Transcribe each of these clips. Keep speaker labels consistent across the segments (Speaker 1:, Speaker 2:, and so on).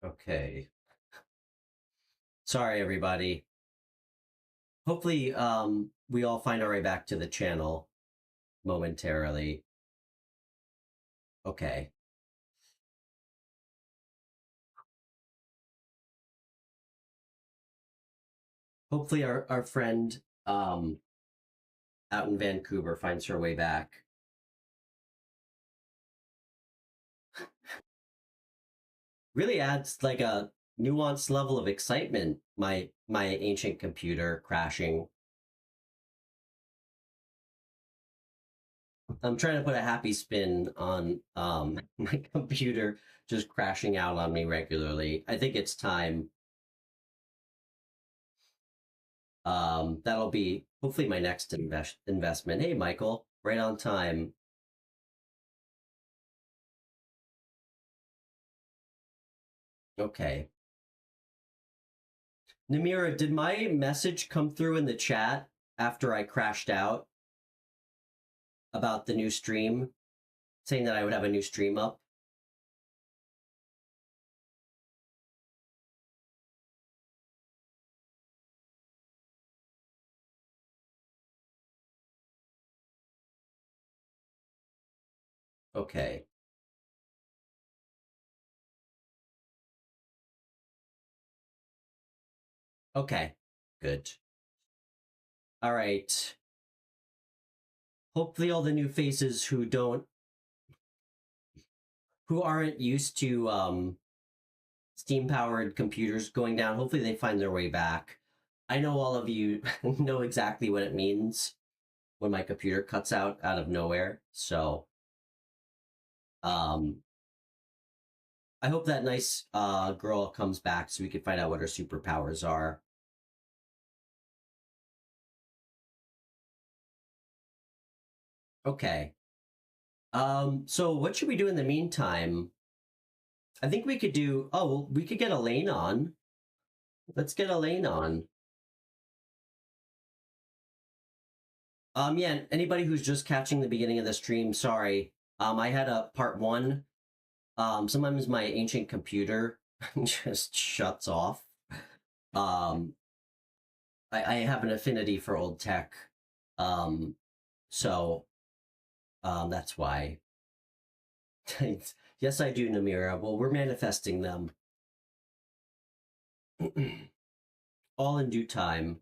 Speaker 1: Okay. Sorry, everybody. Hopefully, we all find our way back to the channel momentarily. Okay. Hopefully, our friend out in Vancouver finds her way back. Really adds like a nuanced level of excitement. My ancient computer crashing. I'm trying to put a happy spin on my computer just crashing out on me regularly. I think it's time. That'll be hopefully my next investment. Hey, Michael, right on time. Okay. Namira, did my message come through in the chat after I crashed out about the new stream, saying that I would have a new stream up? Okay. Okay. Good. All right. Hopefully all the new faces who aren't used to steam powered computers going down, hopefully they find their way back. I know all of you know exactly what it means when my computer cuts out of nowhere. So um I hope that nice girl comes back so we can find out what her superpowers are. Okay. So what should we do in the meantime? I think we could do, oh, we could get Elaine on. Let's get Elaine on. Yeah, anybody who's just catching the beginning of the stream, sorry. I had a part one. Sometimes my ancient computer just shuts off. Um, I have an affinity for old tech. So that's why. Yes, I do, Namira. Well, we're manifesting them. All in due time.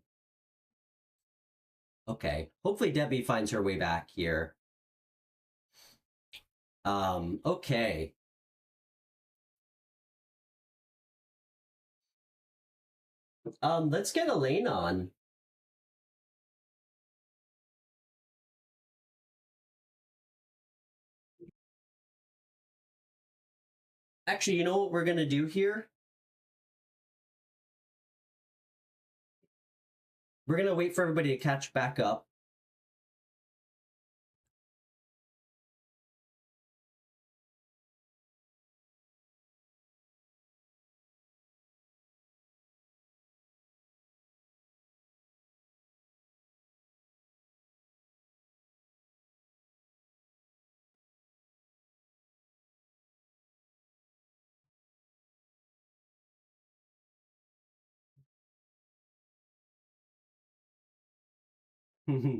Speaker 1: Okay. Hopefully Debbie finds her way back here. Okay. Let's get Elaine on. Actually, you know what we're gonna do here? We're gonna wait for everybody to catch back up.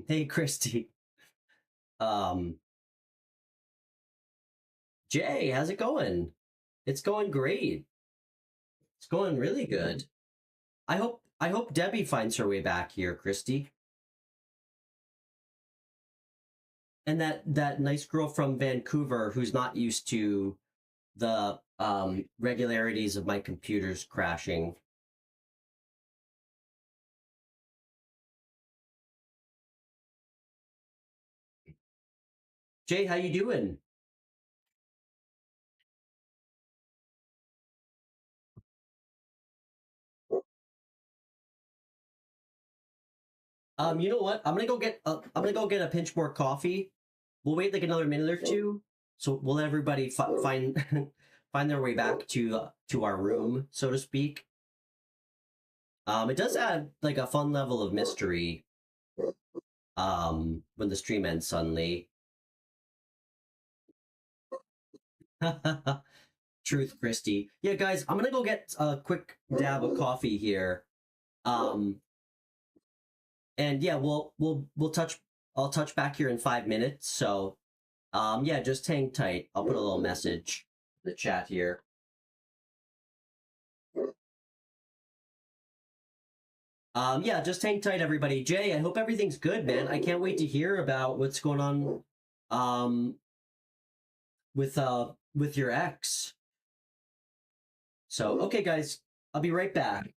Speaker 1: Hey, Christy. Um, Jay, how's it going? It's going great. It's going really good. I hope Debbie finds her way back here, Christy. And that nice girl from Vancouver who's not used to the regularities of my computer's crashing. Jay, how you doing? You know what? I'm gonna go get a pinch more coffee. We'll wait like another minute or two, so we'll let everybody find find their way back to our room, so to speak. It does add like a fun level of mystery. When the stream ends suddenly. Truth, Christy. Yeah, guys, I'm gonna go get a quick dab of coffee here. Um, and yeah, we'll touch. I'll touch back here in 5 minutes. So, yeah, just hang tight. I'll put a little message in the chat here. Yeah, just hang tight, everybody. Jay, I hope everything's good, man. I can't wait to hear about what's going on, um, with your ex. So, okay, guys, I'll be right back.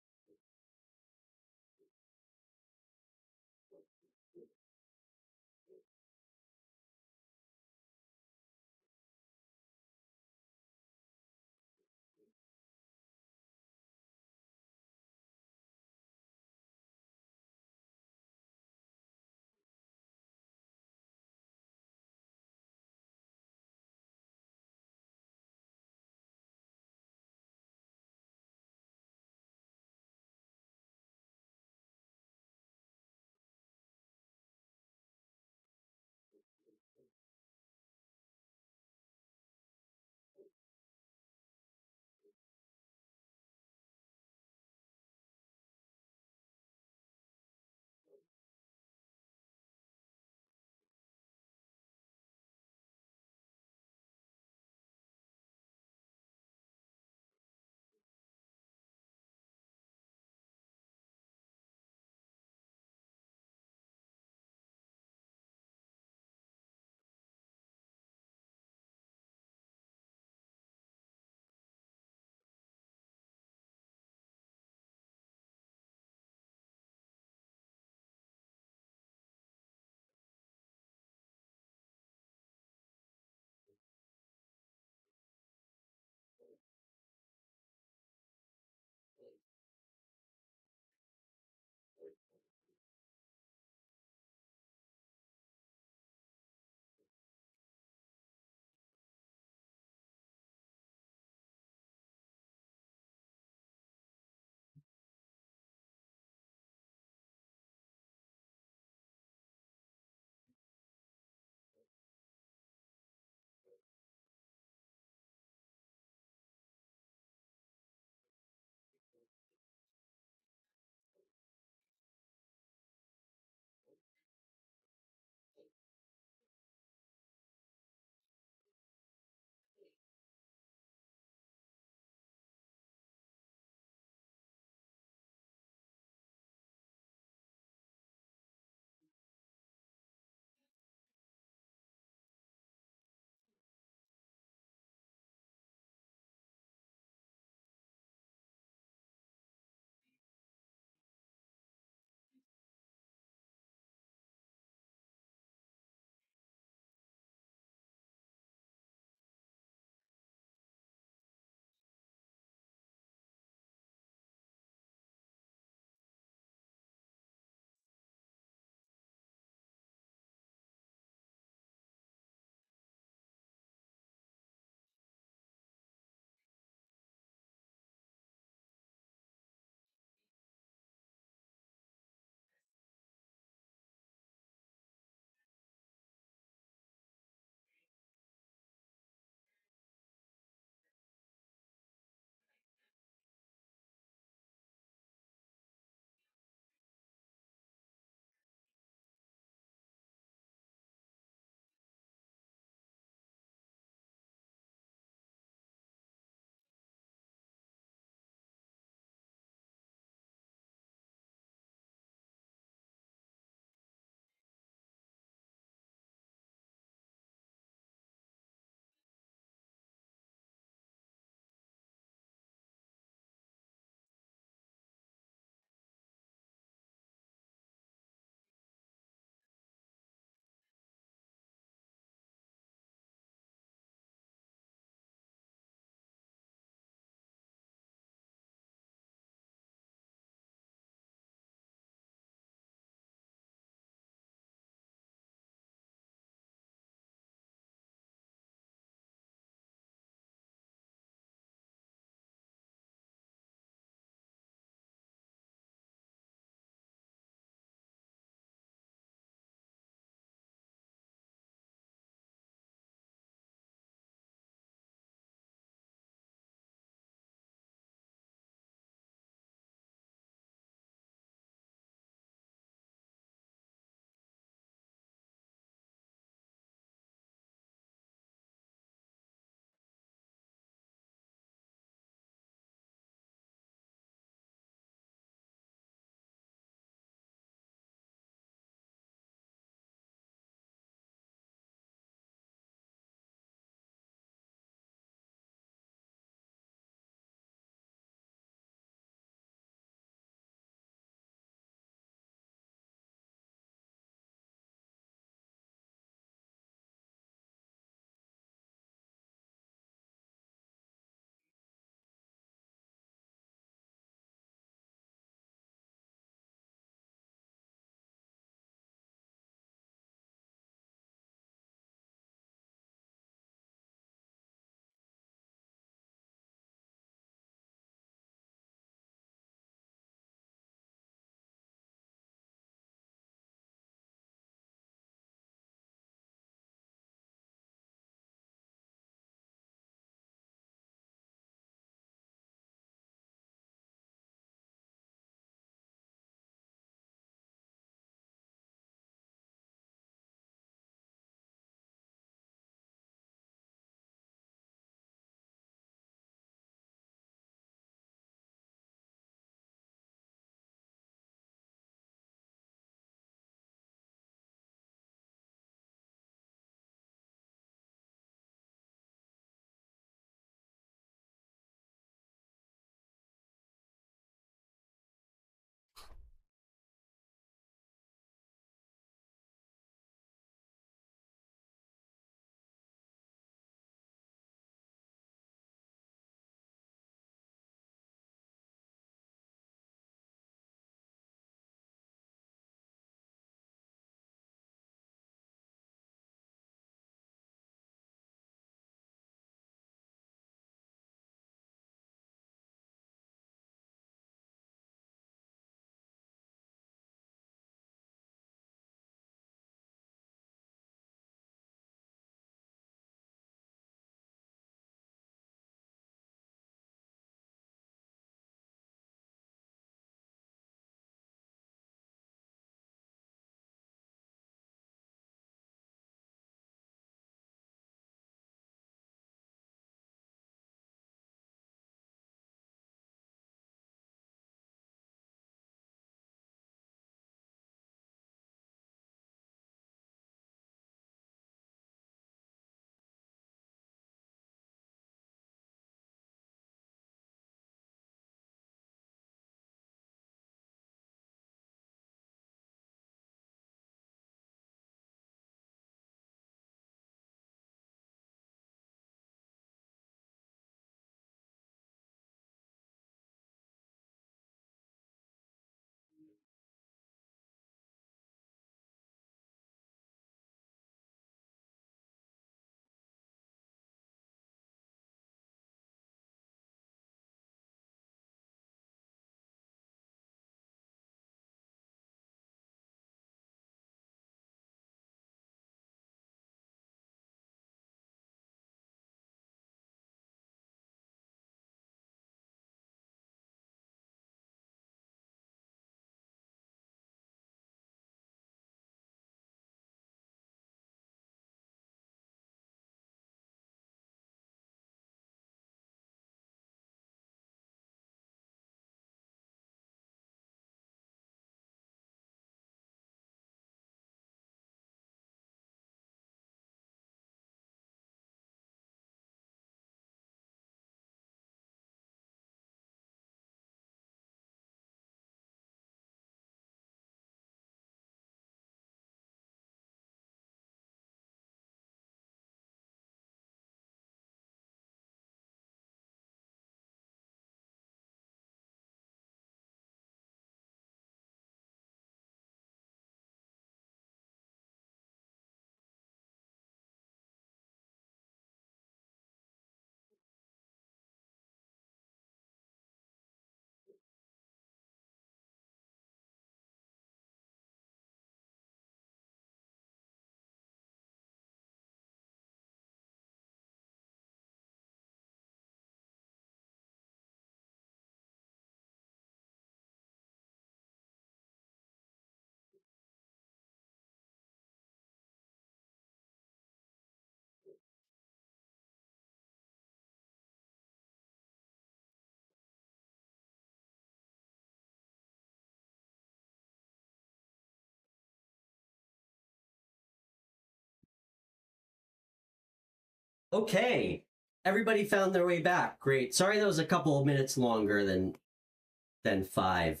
Speaker 1: Okay. Everybody found their way back. Great. Sorry that was a couple of minutes longer than 5.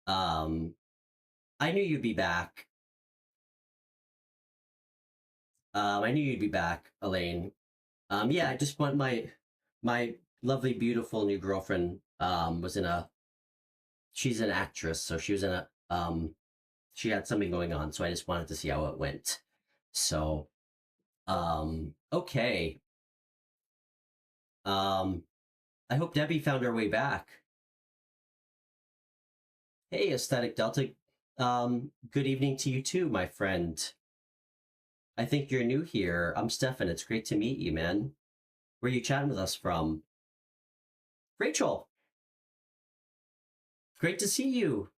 Speaker 1: I knew you'd be back. I knew you'd be back, Elaine. Yeah, I just want my lovely, beautiful new girlfriend was in a she's an actress, so she was in a she had something going on, so I just wanted to see how it went. So okay. Um I hope Debbie found her way back. Hey, Aesthetic Delta. Good evening to you too, my friend. I think you're new here. I'm Stefan. It's great to meet you, man. Where are you chatting with us from? Rachel. Great to see you.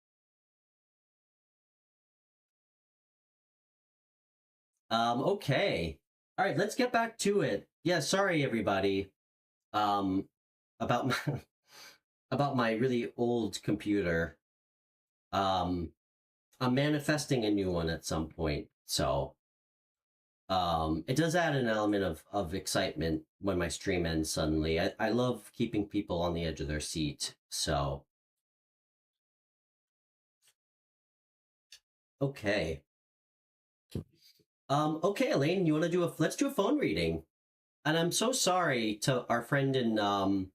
Speaker 1: Okay. All right, let's get back to it. Yeah, sorry everybody. Um, about my about my really old computer. I'm manifesting a new one at some point. So, it does add an element of excitement when my stream ends suddenly. I love keeping people on the edge of their seat. So, okay. Okay, Elaine, you want to do let's do a phone reading. And I'm so sorry to our friend in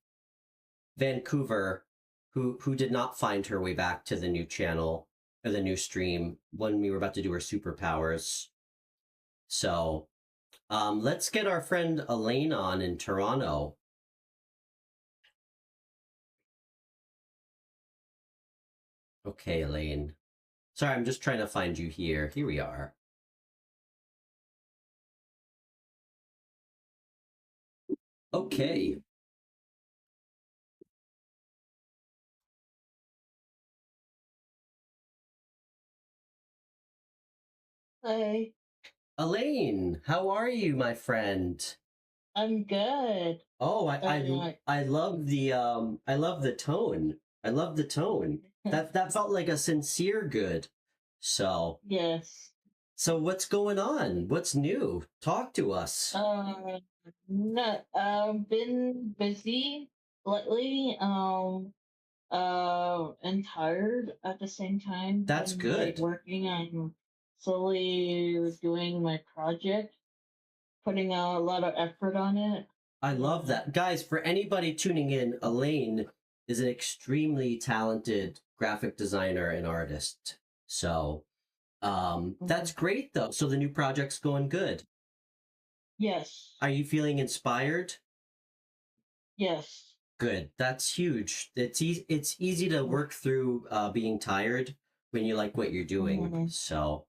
Speaker 1: Vancouver who did not find her way back to the new channel or the new stream when we were about to do her superpowers. So, let's get our friend Elaine on in Toronto. Okay, Elaine. Sorry, I'm just trying to find you here. Here we are. Okay.
Speaker 2: Hi,
Speaker 1: Elaine, how are you, my friend?
Speaker 2: I'm good.
Speaker 1: Oh, I love the tone. I love the tone. That felt like a sincere good. So,
Speaker 2: Yes.
Speaker 1: so what's going on? What's new? Talk to us.
Speaker 2: No, been busy lately. And tired at the same time.
Speaker 1: That's
Speaker 2: Been like
Speaker 1: good.
Speaker 2: working on slowly doing my project, putting a lot of effort on it.
Speaker 1: I love that. Guys, for anybody tuning in, Elaine is an extremely talented graphic designer and artist. So, that's great though. So the new project's going good.
Speaker 2: Yes.
Speaker 1: Are you feeling inspired?
Speaker 2: Yes.
Speaker 1: Good. That's huge. It's easy to work through being tired when you like what you're doing.
Speaker 2: Mm-hmm.
Speaker 1: So,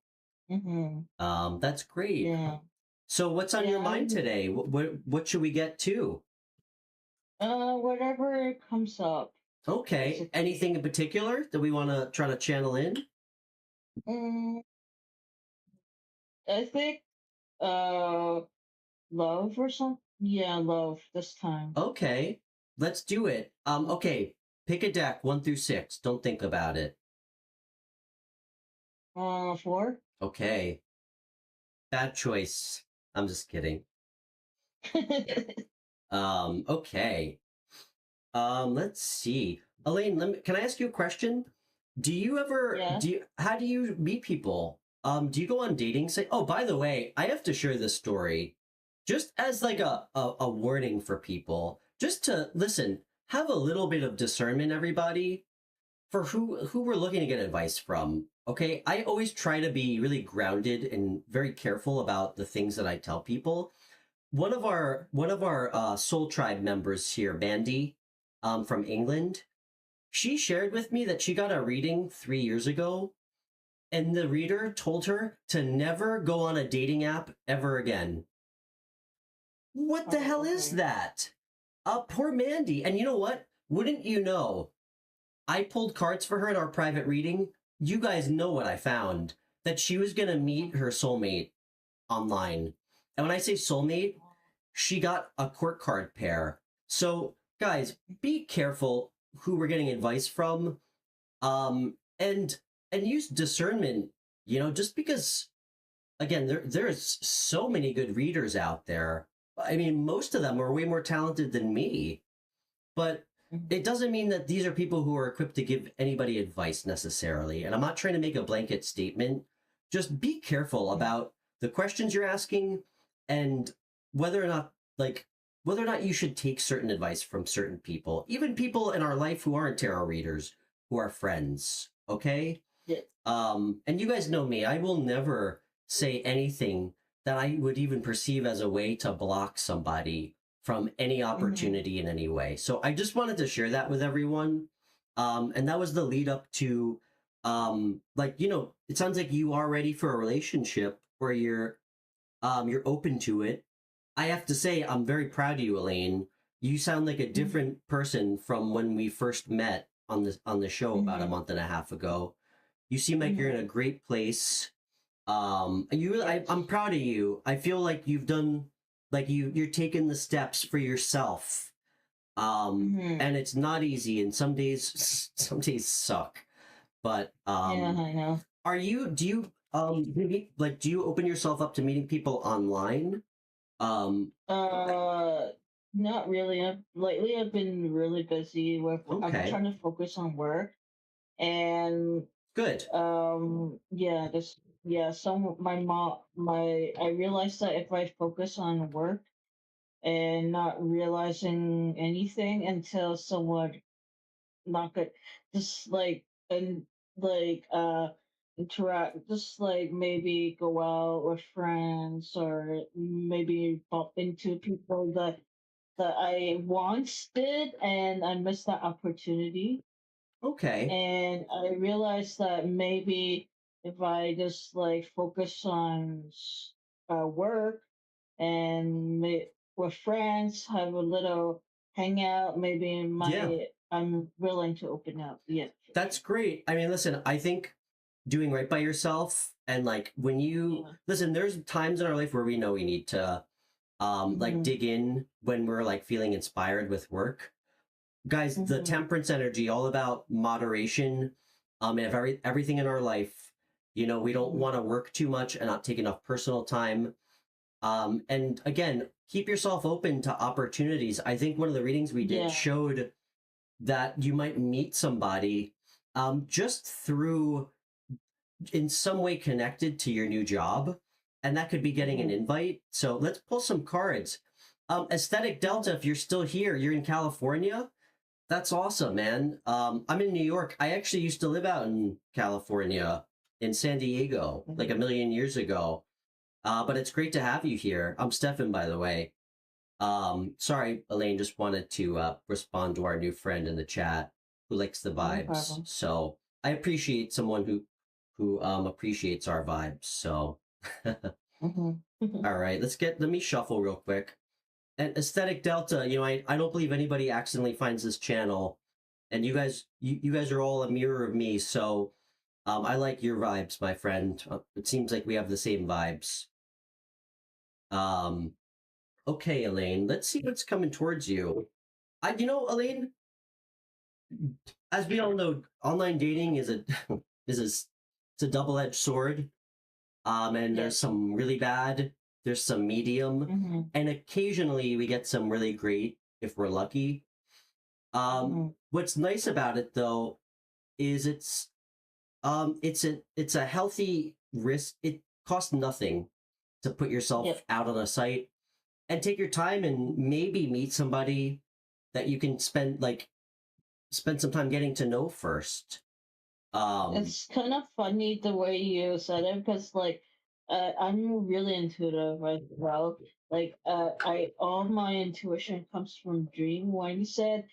Speaker 2: Mm-hmm.
Speaker 1: that's great.
Speaker 2: Yeah.
Speaker 1: So what's on your
Speaker 2: Yeah.
Speaker 1: mind today? What should we get to?
Speaker 2: Whatever comes up.
Speaker 1: Okay.
Speaker 2: Basically.
Speaker 1: Anything in particular that we want to try to channel in?
Speaker 2: Mm, I think uh love or something. Yeah, love this time.
Speaker 1: Okay. Let's do it. Okay. Pick a deck 1 through 6. Don't think about it.
Speaker 2: 4.
Speaker 1: Okay. Bad choice. I'm just kidding. Okay. Let's see. Elaine, can I ask you a question? Do you ever
Speaker 2: Yeah.
Speaker 1: how do you meet people? Do you go on dating site? Oh, by the way, I have to share this story just as like a warning for people. Just to listen, have a little bit of discernment, everybody, for who we're looking to get advice from. Okay? I always try to be really grounded and very careful about the things that I tell people. One of our Soul Tribe members here, Mandy, from England, she shared with me that she got a reading 3 years ago, and the reader told her to never go on a dating app ever again. What the hell is that? Poor Mandy. And you know what? Wouldn't you know? I pulled cards for her in our private reading. You guys know what I found, that she was going to meet her soulmate online. And when I say soulmate, she got a court card pair. So, guys, be careful who we're getting advice from. And use discernment, just because again, there's so many good readers out there. I mean, most of them are way more talented than me, but it doesn't mean that these are people who are equipped to give anybody advice necessarily. And I'm not trying to make a blanket statement. Just be careful about the questions you're asking and whether or not, like, whether or not you should take certain advice from certain people, even people in our life who aren't tarot readers, who are friends. Okay.
Speaker 2: Yeah.
Speaker 1: And you guys know me. I will never say anything that I would even perceive as a way to block somebody from any opportunity in any way. So I just wanted to share that with everyone. And that was the lead up to, like, you know, it sounds like you are ready for a relationship where you're open to it. I have to say, I'm very proud of you, Elaine. You sound like a different person from when we first met on the show about a month and a half ago. You seem like you're in a great place. You really, I'm proud of you. I feel like you've done, like you're taking the steps for yourself. And it's not easy, and some days suck. But
Speaker 2: Yeah, I know.
Speaker 1: do you maybe, like, do you open yourself up to meeting people online?
Speaker 2: Not really. Lately I've been really busy with. I'm
Speaker 1: Okay,
Speaker 2: trying to focus on work, and
Speaker 1: good.
Speaker 2: yeah, this yeah. Some my mom my I realized that if I focus on work and not realizing anything until someone not good, just like and like interact, just like maybe go out with friends or maybe bump into people that I once did and I missed that opportunity.
Speaker 1: Okay,
Speaker 2: And I realized that maybe if I just like focus on work and with friends, have a little hangout, maybe
Speaker 1: yeah,
Speaker 2: I'm willing to open up. Yeah, for
Speaker 1: that's great. I mean, listen, I think doing right by yourself and, like, when you
Speaker 2: sure.
Speaker 1: listen, there's times in our life where we know we need to
Speaker 2: Yeah.
Speaker 1: like
Speaker 2: Mhm.
Speaker 1: dig in when we're like feeling inspired with work. Guys, the
Speaker 2: Mhm.
Speaker 1: temperance energy, all about moderation. And everything in our life, you know, we don't
Speaker 2: Mhm.
Speaker 1: want to work too much and not take enough personal time. And again, keep yourself open to opportunities. I think one of the readings we did
Speaker 2: Yeah.
Speaker 1: showed that you might meet somebody just through, in some way, connected to your new job, and that could be getting an
Speaker 2: Mhm.
Speaker 1: invite. So let's pull some cards. Aesthetic Delta, if you're still here, you're in California. That's awesome, man. I'm in New York. I actually used to live out in California, in San Diego, like a
Speaker 2: Mhm.
Speaker 1: million years ago. But it's great to have you here. I'm Stefan, by the way. Sorry, Elaine, just wanted to respond to our new friend in the chat who likes the
Speaker 2: No
Speaker 1: vibes.
Speaker 2: problem.
Speaker 1: So I appreciate someone who appreciates our vibes. So
Speaker 2: Mhm.
Speaker 1: all right, let me shuffle real quick. And Aesthetic Delta, you know, I don't believe anybody accidentally finds this channel, and you guys are all a mirror of me. So I like your vibes, my friend. It seems like we have the same vibes. Um, okay, Elaine, let's see what's coming towards you. You know, Elaine, as we all know, online dating is a is a it's a double-edged sword. And there's
Speaker 2: Yes.
Speaker 1: some really bad, there's some medium,
Speaker 2: Mhm.
Speaker 1: and occasionally we get some really great if we're lucky.
Speaker 2: Mhm.
Speaker 1: What's nice about it though is it's a healthy risk. It costs nothing to put yourself
Speaker 2: Yep.
Speaker 1: out on a site and take your time and maybe meet somebody that you can spend some time getting to know first. Um,
Speaker 2: It's kind of funny the way you said it because, like, I'm really intuitive as well. Like, I all my intuition comes from dream. When you said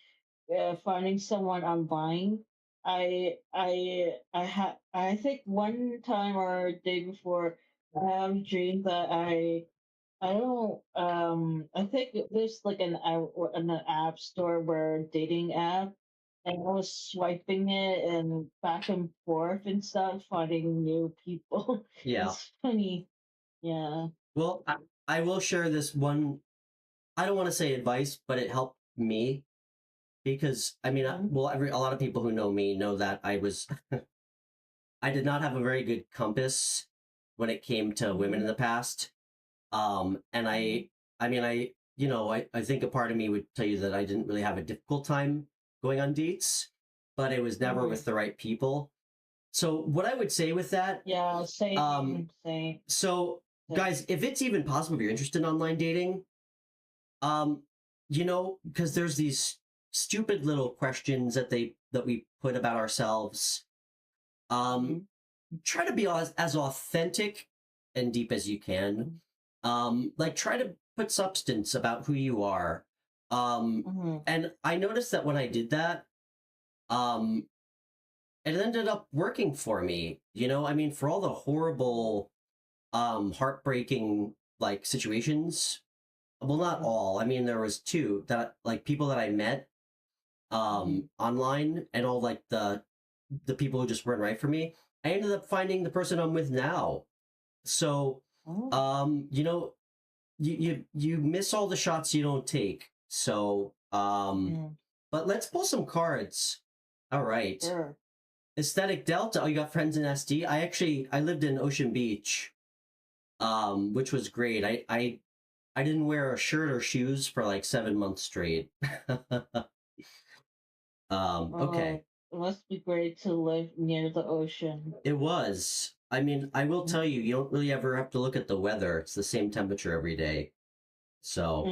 Speaker 2: finding someone online, I think one time or a day before, I have a dream that I don't I think there's like an app store where dating app and I was swiping it and back and forth and stuff, finding new people.
Speaker 1: yeah.
Speaker 2: It's funny. Yeah.
Speaker 1: Well, I will share this one. I don't want to say advice, but it helped me because I mean,
Speaker 2: Hmm.
Speaker 1: well, a lot of people who know me know that I did not have a very good compass when it came to women in
Speaker 2: Hmm.
Speaker 1: the past. And
Speaker 2: Hmm.
Speaker 1: I mean, I think a part of me would tell you that I didn't really have a difficult time going on dates, but it was never with the right people. So what I would say with that,
Speaker 2: Yeah, same, same.
Speaker 1: so guys, if it's even possible, if you're interested in online dating, um, because there's these stupid little questions that we put about ourselves. Um, Try to be as authentic and deep as you can. Like try to put substance about who you are. And I noticed that when I did that, um, it ended up working for me. I mean, for all the horrible, heartbreaking like situations. Well, not all. I mean, there was two that like people that I met online, and all like the people who just weren't right for me. I ended up finding the person I'm with now. So,
Speaker 2: Oh,
Speaker 1: you miss all the shots you don't take. So, but let's pull some cards. All right.
Speaker 2: sure.
Speaker 1: Aesthetic Delta. Oh, you got friends in SD? I lived in Ocean Beach, which was great. I didn't wear a shirt or shoes for like 7 months straight. Okay.
Speaker 2: It must be great to live near the ocean.
Speaker 1: It was. I mean, I will tell you, you don't really ever have to look at the weather. It's the same temperature every day. So,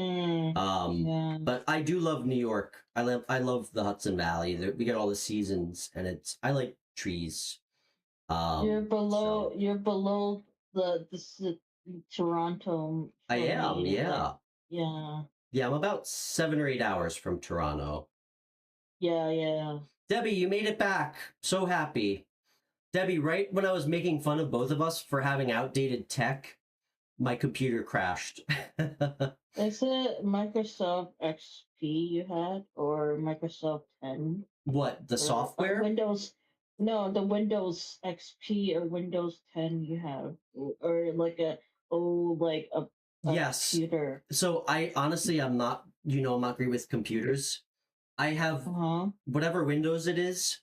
Speaker 2: Yeah.
Speaker 1: but I do love New York. I love the Hudson Valley. We get all the seasons, and I like trees. So
Speaker 2: You're below the Toronto
Speaker 1: I
Speaker 2: for
Speaker 1: am,
Speaker 2: me. Like,
Speaker 1: yeah.
Speaker 2: yeah,
Speaker 1: Yeah, I'm about 7 or 8 hours from Toronto.
Speaker 2: yeah.
Speaker 1: Debbie, you made it back. So happy. Debbie, right when I was making fun of both of us for having outdated tech, my computer crashed.
Speaker 2: Is it Microsoft XP you had or Microsoft 10
Speaker 1: What, the
Speaker 2: or
Speaker 1: software?
Speaker 2: Windows? No, the Windows XP or Windows 10 you have, or like a
Speaker 1: Yes.
Speaker 2: computer.
Speaker 1: So I honestly, I'm not great with computers. I have
Speaker 2: Uh huh.
Speaker 1: whatever Windows it is,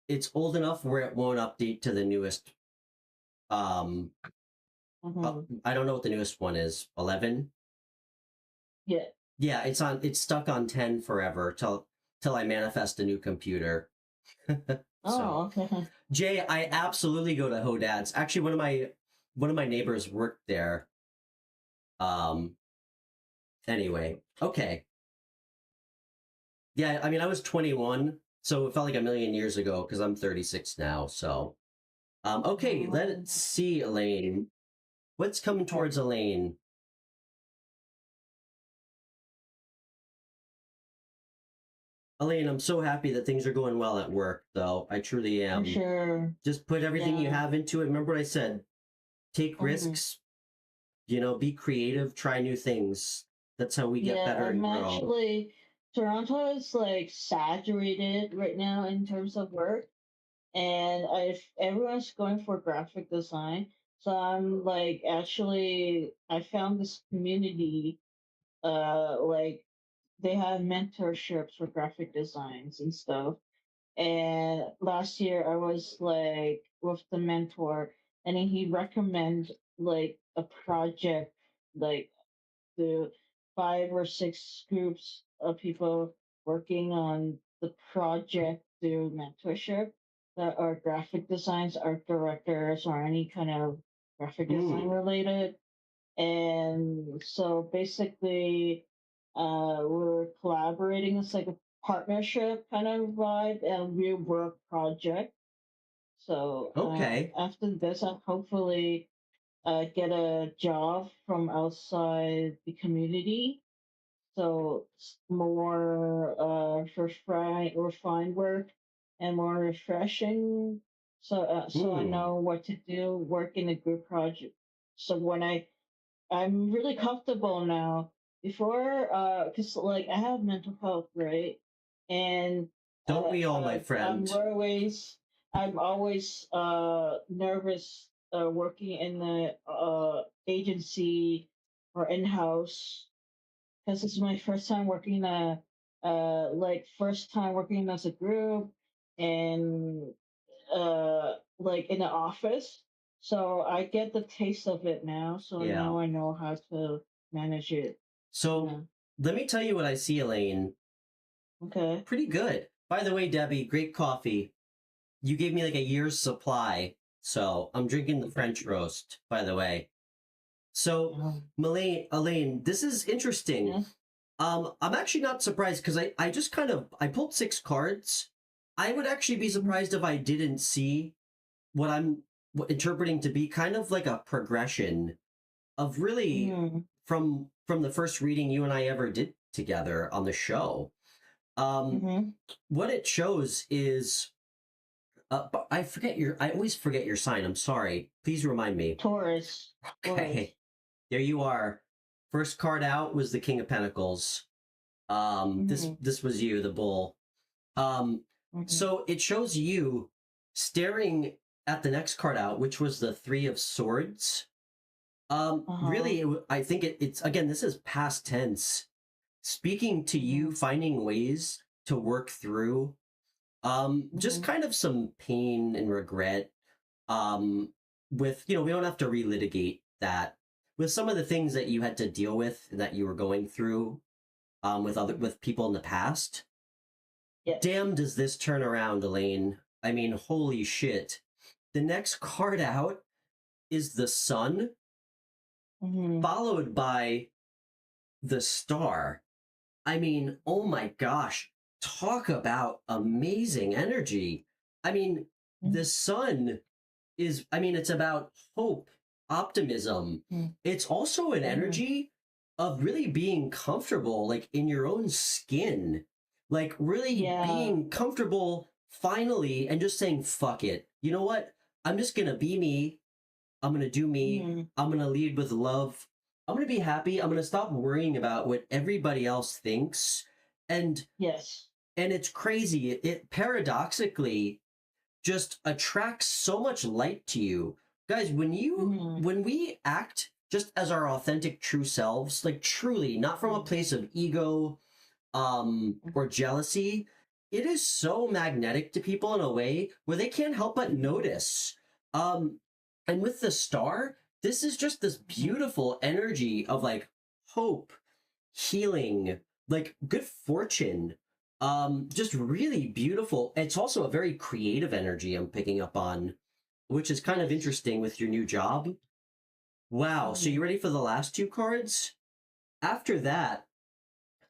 Speaker 1: it's old enough where it won't update to the newest. Um,
Speaker 2: Uh huh.
Speaker 1: I don't know what the newest one is. 11.
Speaker 2: Yeah.
Speaker 1: Yeah, it's stuck on 10 forever till I manifest a new computer. So
Speaker 2: Oh, okay.
Speaker 1: Jay, I absolutely go to Hodad's. Actually, one of my neighbors worked there. Um. Anyway, okay. Yeah, I mean, I was 21, so it felt like a million years ago because I'm 36 now. So, okay,
Speaker 2: Oh,
Speaker 1: let's see, Elaine. What's coming towards Elaine? Elaine, I'm so happy that things are going well at work, though. I truly
Speaker 2: for
Speaker 1: am.
Speaker 2: sure.
Speaker 1: Just put everything you
Speaker 2: Yeah.
Speaker 1: have into it. Remember what I said? Take
Speaker 2: Mhm.
Speaker 1: risks, be creative, try new things. That's how we get
Speaker 2: Yeah,
Speaker 1: better and
Speaker 2: I'm
Speaker 1: grow.
Speaker 2: actually Toronto is like saturated right now in terms of work, and I everyone's going for graphic design. So I'm like actually I found this community like they have mentorships for graphic designs and stuff. And last year I was like with the mentor, and then he recommend like a project like to 5 or 6 groups of people working on the project through mentorship that are graphic designs, art directors, or any kind of graphic design
Speaker 1: Mm,
Speaker 2: related. And so basically, we're collaborating. It's like a partnership kind of vibe and real work project. So
Speaker 1: okay.
Speaker 2: after this, I'll hopefully get a job from outside the community. So it's more refined work and more refreshing. So I
Speaker 1: Hmm.
Speaker 2: know what to do, work in a group project. So I'm really comfortable now. Before, cause like I have mental health, right? And
Speaker 1: Don't we all, my
Speaker 2: I'm
Speaker 1: friend?
Speaker 2: always nervous working in the agency or in house because this is my first time working first time working as a group and like in the office. So I get the taste of it now. So
Speaker 1: Yeah.
Speaker 2: now I know how to manage it.
Speaker 1: So
Speaker 2: Yeah.
Speaker 1: let me tell you what I see, Elaine.
Speaker 2: Okay.
Speaker 1: Pretty good. By the way, Debbie, great coffee. You gave me like a year's supply. So I'm drinking the French roast, by the way. So, Elaine, this is interesting.
Speaker 2: Yeah.
Speaker 1: I'm actually not surprised because I just kind of I pulled 6 cards. I would actually be surprised if I didn't see what I'm interpreting to be kind of like a progression of really
Speaker 2: Mm.
Speaker 1: from the first reading you and I ever did together on the show. Um,
Speaker 2: Mm-hmm.
Speaker 1: what it shows is, but I always forget your sign. I'm sorry. Please remind me.
Speaker 2: Taurus. Taurus.
Speaker 1: Okay, there you are. First card out was the King of Pentacles.
Speaker 2: Mm-hmm.
Speaker 1: This was you, the bull. Um,
Speaker 2: Mm-hmm.
Speaker 1: so it shows you staring at the next card out, which was the Three of Swords.
Speaker 2: Uh-huh.
Speaker 1: Really, I think it's again, this is past tense, speaking to you,
Speaker 2: Mm-hmm.
Speaker 1: finding ways to work through, just
Speaker 2: Mm-hmm.
Speaker 1: kind of some pain and regret, um, with, we don't have to relitigate that, with some of the things that you had to deal with that you were going through, with people in the past.
Speaker 2: Yes.
Speaker 1: Damn, does this turn around, Elaine? I mean, holy shit. The next card out is the Sun,
Speaker 2: Mm-hmm.
Speaker 1: followed by the Star. I mean, oh my gosh, talk about amazing energy. I mean, the Sun is, I mean, it's about hope, optimism.
Speaker 2: Mm-hmm.
Speaker 1: It's also an
Speaker 2: Mm-hmm.
Speaker 1: energy of really being comfortable, like in your own skin, like really
Speaker 2: Yeah.
Speaker 1: being comfortable finally and just saying, fuck it. You know what? I'm just going to be me. I'm going to do me.
Speaker 2: Mm-hmm.
Speaker 1: I'm going to lead with love. I'm going to be happy. I'm going to stop worrying about what everybody else thinks. And
Speaker 2: Yes.
Speaker 1: it's crazy. It paradoxically just attracts so much light to you. Guys,
Speaker 2: Mm-hmm.
Speaker 1: when we act just as our authentic true selves, like truly, not from a place of ego or jealousy, it is so magnetic to people in a way where they can't help but notice. Um and with the Star, this is just this
Speaker 2: Mm-hmm.
Speaker 1: beautiful energy of like hope, healing, like good fortune. Just really beautiful. It's also a very creative energy I'm picking up on, which is kind of
Speaker 2: Yes.
Speaker 1: interesting with your new job. Wow. So
Speaker 2: Mm-hmm.
Speaker 1: you ready for the last 2 cards? After that,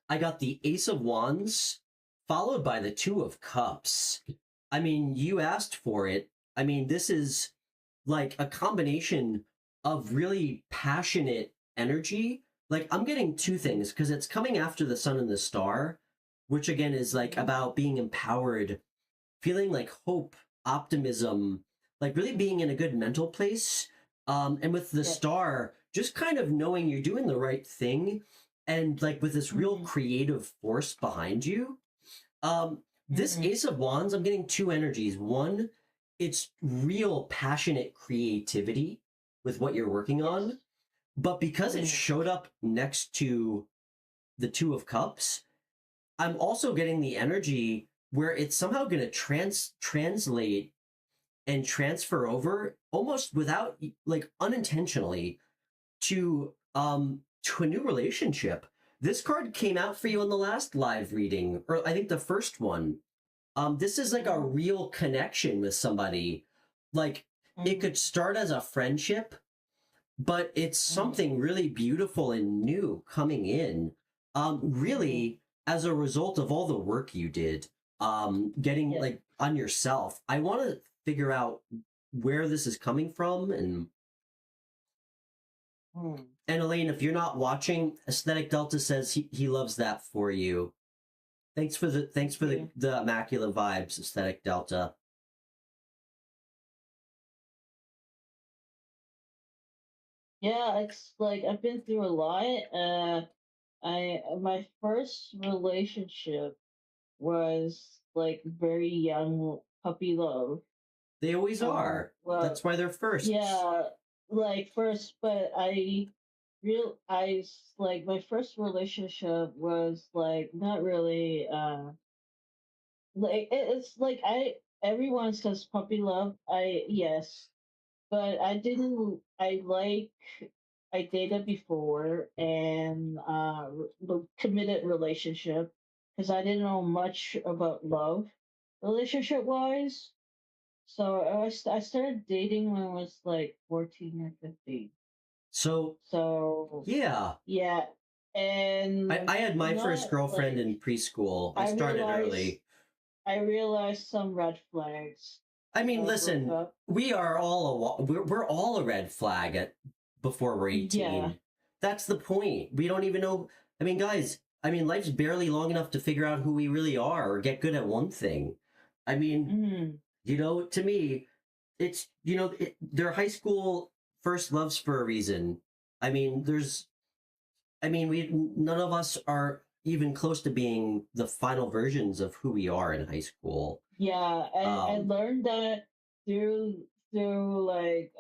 Speaker 1: I got the Ace of Wands, followed by the Two of Cups. I mean, you asked for it. I mean, this is like a combination of really passionate energy. Like, I'm getting two things because it's coming after the Sun and the Star, which again is like
Speaker 2: Mm-hmm.
Speaker 1: about being empowered, feeling like hope, optimism, like really being in a good mental place. And with the
Speaker 2: Yes.
Speaker 1: Star, just kind of knowing you're doing the right thing and like with this real
Speaker 2: Mm-hmm.
Speaker 1: creative force behind you. This
Speaker 2: Mm-hmm.
Speaker 1: Ace of Wands, I'm getting two energies. One, it's real passionate creativity with what you're working on.
Speaker 2: Yes.
Speaker 1: But because it
Speaker 2: Mm-hmm.
Speaker 1: showed up next to the Two of Cups, I'm also getting the energy where it's somehow going to translate and transfer over almost without, like, unintentionally to a new relationship. This card came out for you in the last live reading, or I think the first one. This is like a
Speaker 2: Mm-hmm.
Speaker 1: real connection with somebody. Like, it
Speaker 2: Mm-hmm.
Speaker 1: could start as a friendship, but it's something really beautiful and new coming in.
Speaker 2: Mm-hmm.
Speaker 1: Really, as a result of all the work you did, getting
Speaker 2: Yes.
Speaker 1: like on yourself. I want to figure out where this is coming from,
Speaker 2: Mm-hmm.
Speaker 1: and Elaine, if you're not watching, Aesthetic Delta says he loves that for you. Thanks for
Speaker 2: Yeah.
Speaker 1: the immaculate vibes, Aesthetic Delta.
Speaker 2: Yeah, it's like I've been through a lot. I my first relationship was like very young puppy love.
Speaker 1: They always are.
Speaker 2: Well,
Speaker 1: That's why they're firsts.
Speaker 2: yeah, like first, but like my first relationship was like not really like it's like I everyone says puppy love. I yes, but I didn't. I like. I dated before and committed relationship because I didn't know much about love relationship wise. So I started dating when I was like 14 or 15.
Speaker 1: So
Speaker 2: So
Speaker 1: yeah,
Speaker 2: yeah, and
Speaker 1: I had my first
Speaker 2: not
Speaker 1: girlfriend
Speaker 2: like
Speaker 1: in preschool. I
Speaker 2: I
Speaker 1: started
Speaker 2: realized
Speaker 1: early.
Speaker 2: I realized some red flags.
Speaker 1: I mean,
Speaker 2: So I broke
Speaker 1: listen,
Speaker 2: up.
Speaker 1: we are all we're all a red flag at before we're
Speaker 2: Yeah.
Speaker 1: 18. That's the point. We don't even know. I mean, guys, I mean, life's barely long enough to figure out who we really are or get good at one thing. I mean,
Speaker 2: Mm,
Speaker 1: to me, it's, they're high school first loves for a reason. I mean, we none of us are even close to being the final versions of who we are in high school.
Speaker 2: yeah, I
Speaker 1: Um,
Speaker 2: learned that through like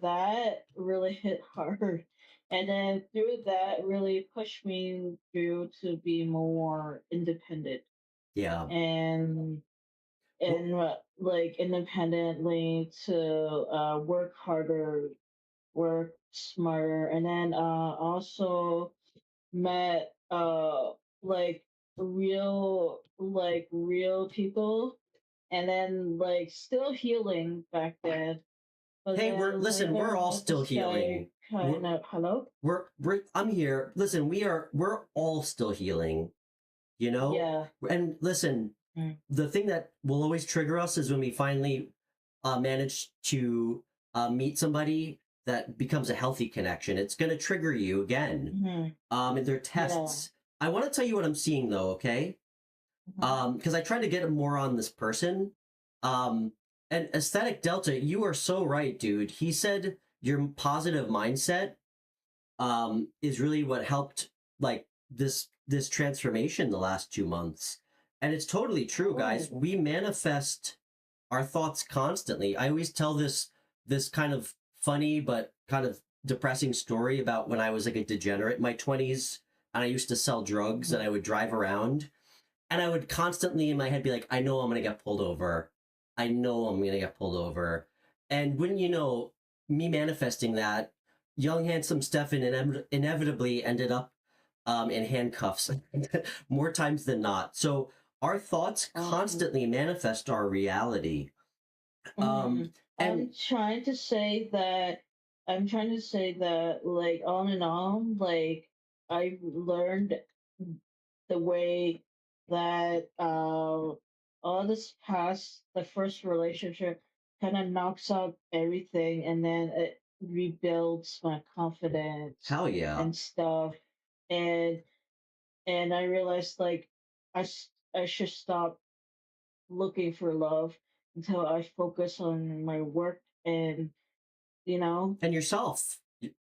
Speaker 2: that really hit hard. And then through that really pushed me through to be more independent
Speaker 1: yeah.
Speaker 2: and
Speaker 1: Well,
Speaker 2: like independently to work harder, work smarter, and then also met like real people, and then like still healing back then, but
Speaker 1: hey,
Speaker 2: then
Speaker 1: we're
Speaker 2: later
Speaker 1: all
Speaker 2: met
Speaker 1: still
Speaker 2: this guy
Speaker 1: healing. We're
Speaker 2: kind of hello.
Speaker 1: I'm here. Listen, we're all still healing, you know?
Speaker 2: Yeah.
Speaker 1: And listen,
Speaker 2: Mm.
Speaker 1: the thing that will always trigger us is when we finally manage to meet somebody that becomes a healthy connection. It's going to trigger you again.
Speaker 2: Hmm.
Speaker 1: And they're
Speaker 2: Yeah.
Speaker 1: tests. I want to tell you what I'm seeing though, okay?
Speaker 2: Hmm.
Speaker 1: Because I tried to get more on this person. Um, and aesthetic delta, you are so right, dude. He said your positive mindset is really what helped like this transformation the last 2 months. And it's totally true, guys.
Speaker 2: Oh.
Speaker 1: We manifest our thoughts constantly. I always tell this kind of funny but kind of depressing story about when I was like a degenerate in my 20s and I used to sell drugs and
Speaker 2: Mhm.
Speaker 1: I would drive around and I would constantly in my head be like, I know I'm gonna get pulled over. I know I'm gonna get pulled over. And wouldn't you know, me manifesting that, young handsome Stefan inevitably ended up in handcuffs more times than not. So our thoughts constantly manifest our reality.
Speaker 2: Mm,
Speaker 1: And
Speaker 2: I'm trying to say that like on and on, like I've learned the way that all this past the first relationship kind of knocks out everything and then it rebuilds my confidence
Speaker 1: hell yeah.
Speaker 2: and stuff. And I realized like I should stop looking for love until I focus on my work and you know,
Speaker 1: And yourself.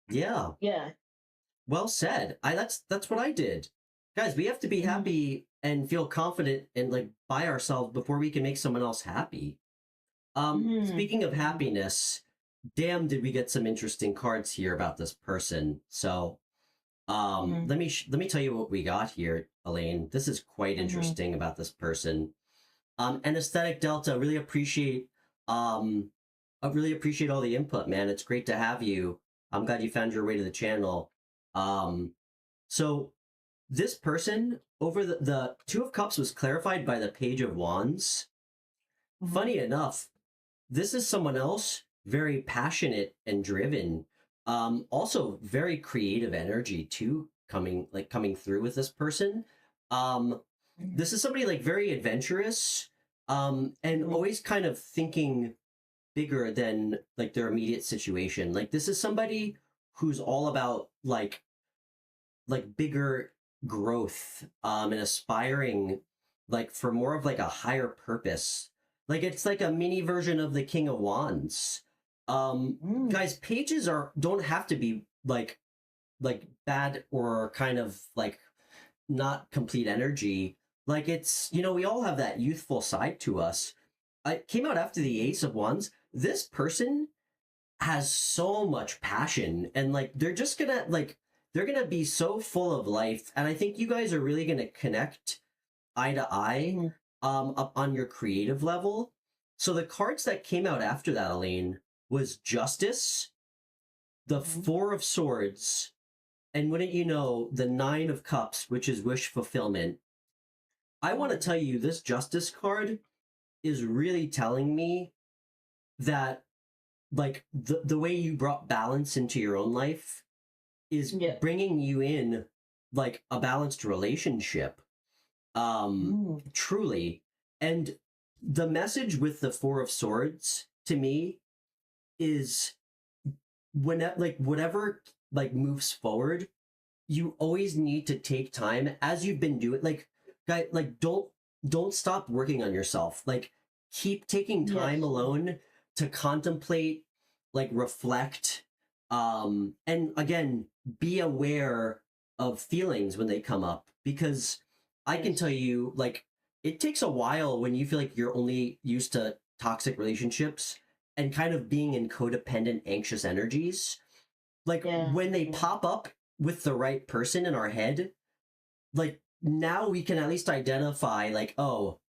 Speaker 1: Yeah.
Speaker 2: yeah.
Speaker 1: Well said. That's what I did. Guys, we have to be
Speaker 2: Mm-hmm.
Speaker 1: happy and feel confident and like by ourselves before we can make someone else happy.
Speaker 2: Mm-hmm.
Speaker 1: Speaking of happiness, damn did we get some interesting cards here about this person. So,
Speaker 2: Mm-hmm.
Speaker 1: let me tell you what we got here, Elaine. This is quite
Speaker 2: Mm-hmm.
Speaker 1: interesting about this person. And Aesthetic Delta, um I really appreciate all the input, man. It's great to have you. I'm glad you found your way to the channel. Um, so this person over the Two of Cups was clarified by the Page of Wands.
Speaker 2: Mm-hmm.
Speaker 1: Funny enough, this is someone else very passionate and driven. Also very creative energy too, coming through with this person. Um,
Speaker 2: Mm-hmm.
Speaker 1: this is somebody like very adventurous, and
Speaker 2: Mm-hmm.
Speaker 1: always kind of thinking bigger than like their immediate situation. Like this is somebody who's all about like bigger growth and aspiring like for more of like a higher purpose. Like it's like a mini version of the King of Wands.
Speaker 2: Mm-hmm.
Speaker 1: Guys, pages are don't have to be like bad or kind of like not complete energy. Like it's, we all have that youthful side to us. I came out after the Ace of Wands. This person has so much passion and like they're gonna be so full of life, and I think you guys are really gonna connect eye to eye
Speaker 2: Mm-hmm.
Speaker 1: up on your creative level. So the cards that came out after that, Elaine, was Justice, the Four of Swords, and wouldn't you know, the Nine of Cups, which is wish fulfillment. I want to tell you, this Justice card is really telling me that, like, the way you brought balance into your own life is bringing you in, like, a balanced relationship. Truly. And the message with the Four of Swords to me is whatever like moves forward, you always need to take time, as you've been doing, like, guys, like, don't stop working on yourself. Like, keep taking time alone to contemplate, like, reflect, and again, be aware of feelings when they come up, because I can tell you, like, it takes a while when you feel like you're only used to toxic relationships and kind of being in codependent, anxious energies. Like, when they pop up with the right person in our head, like, now we can at least identify, like, oh,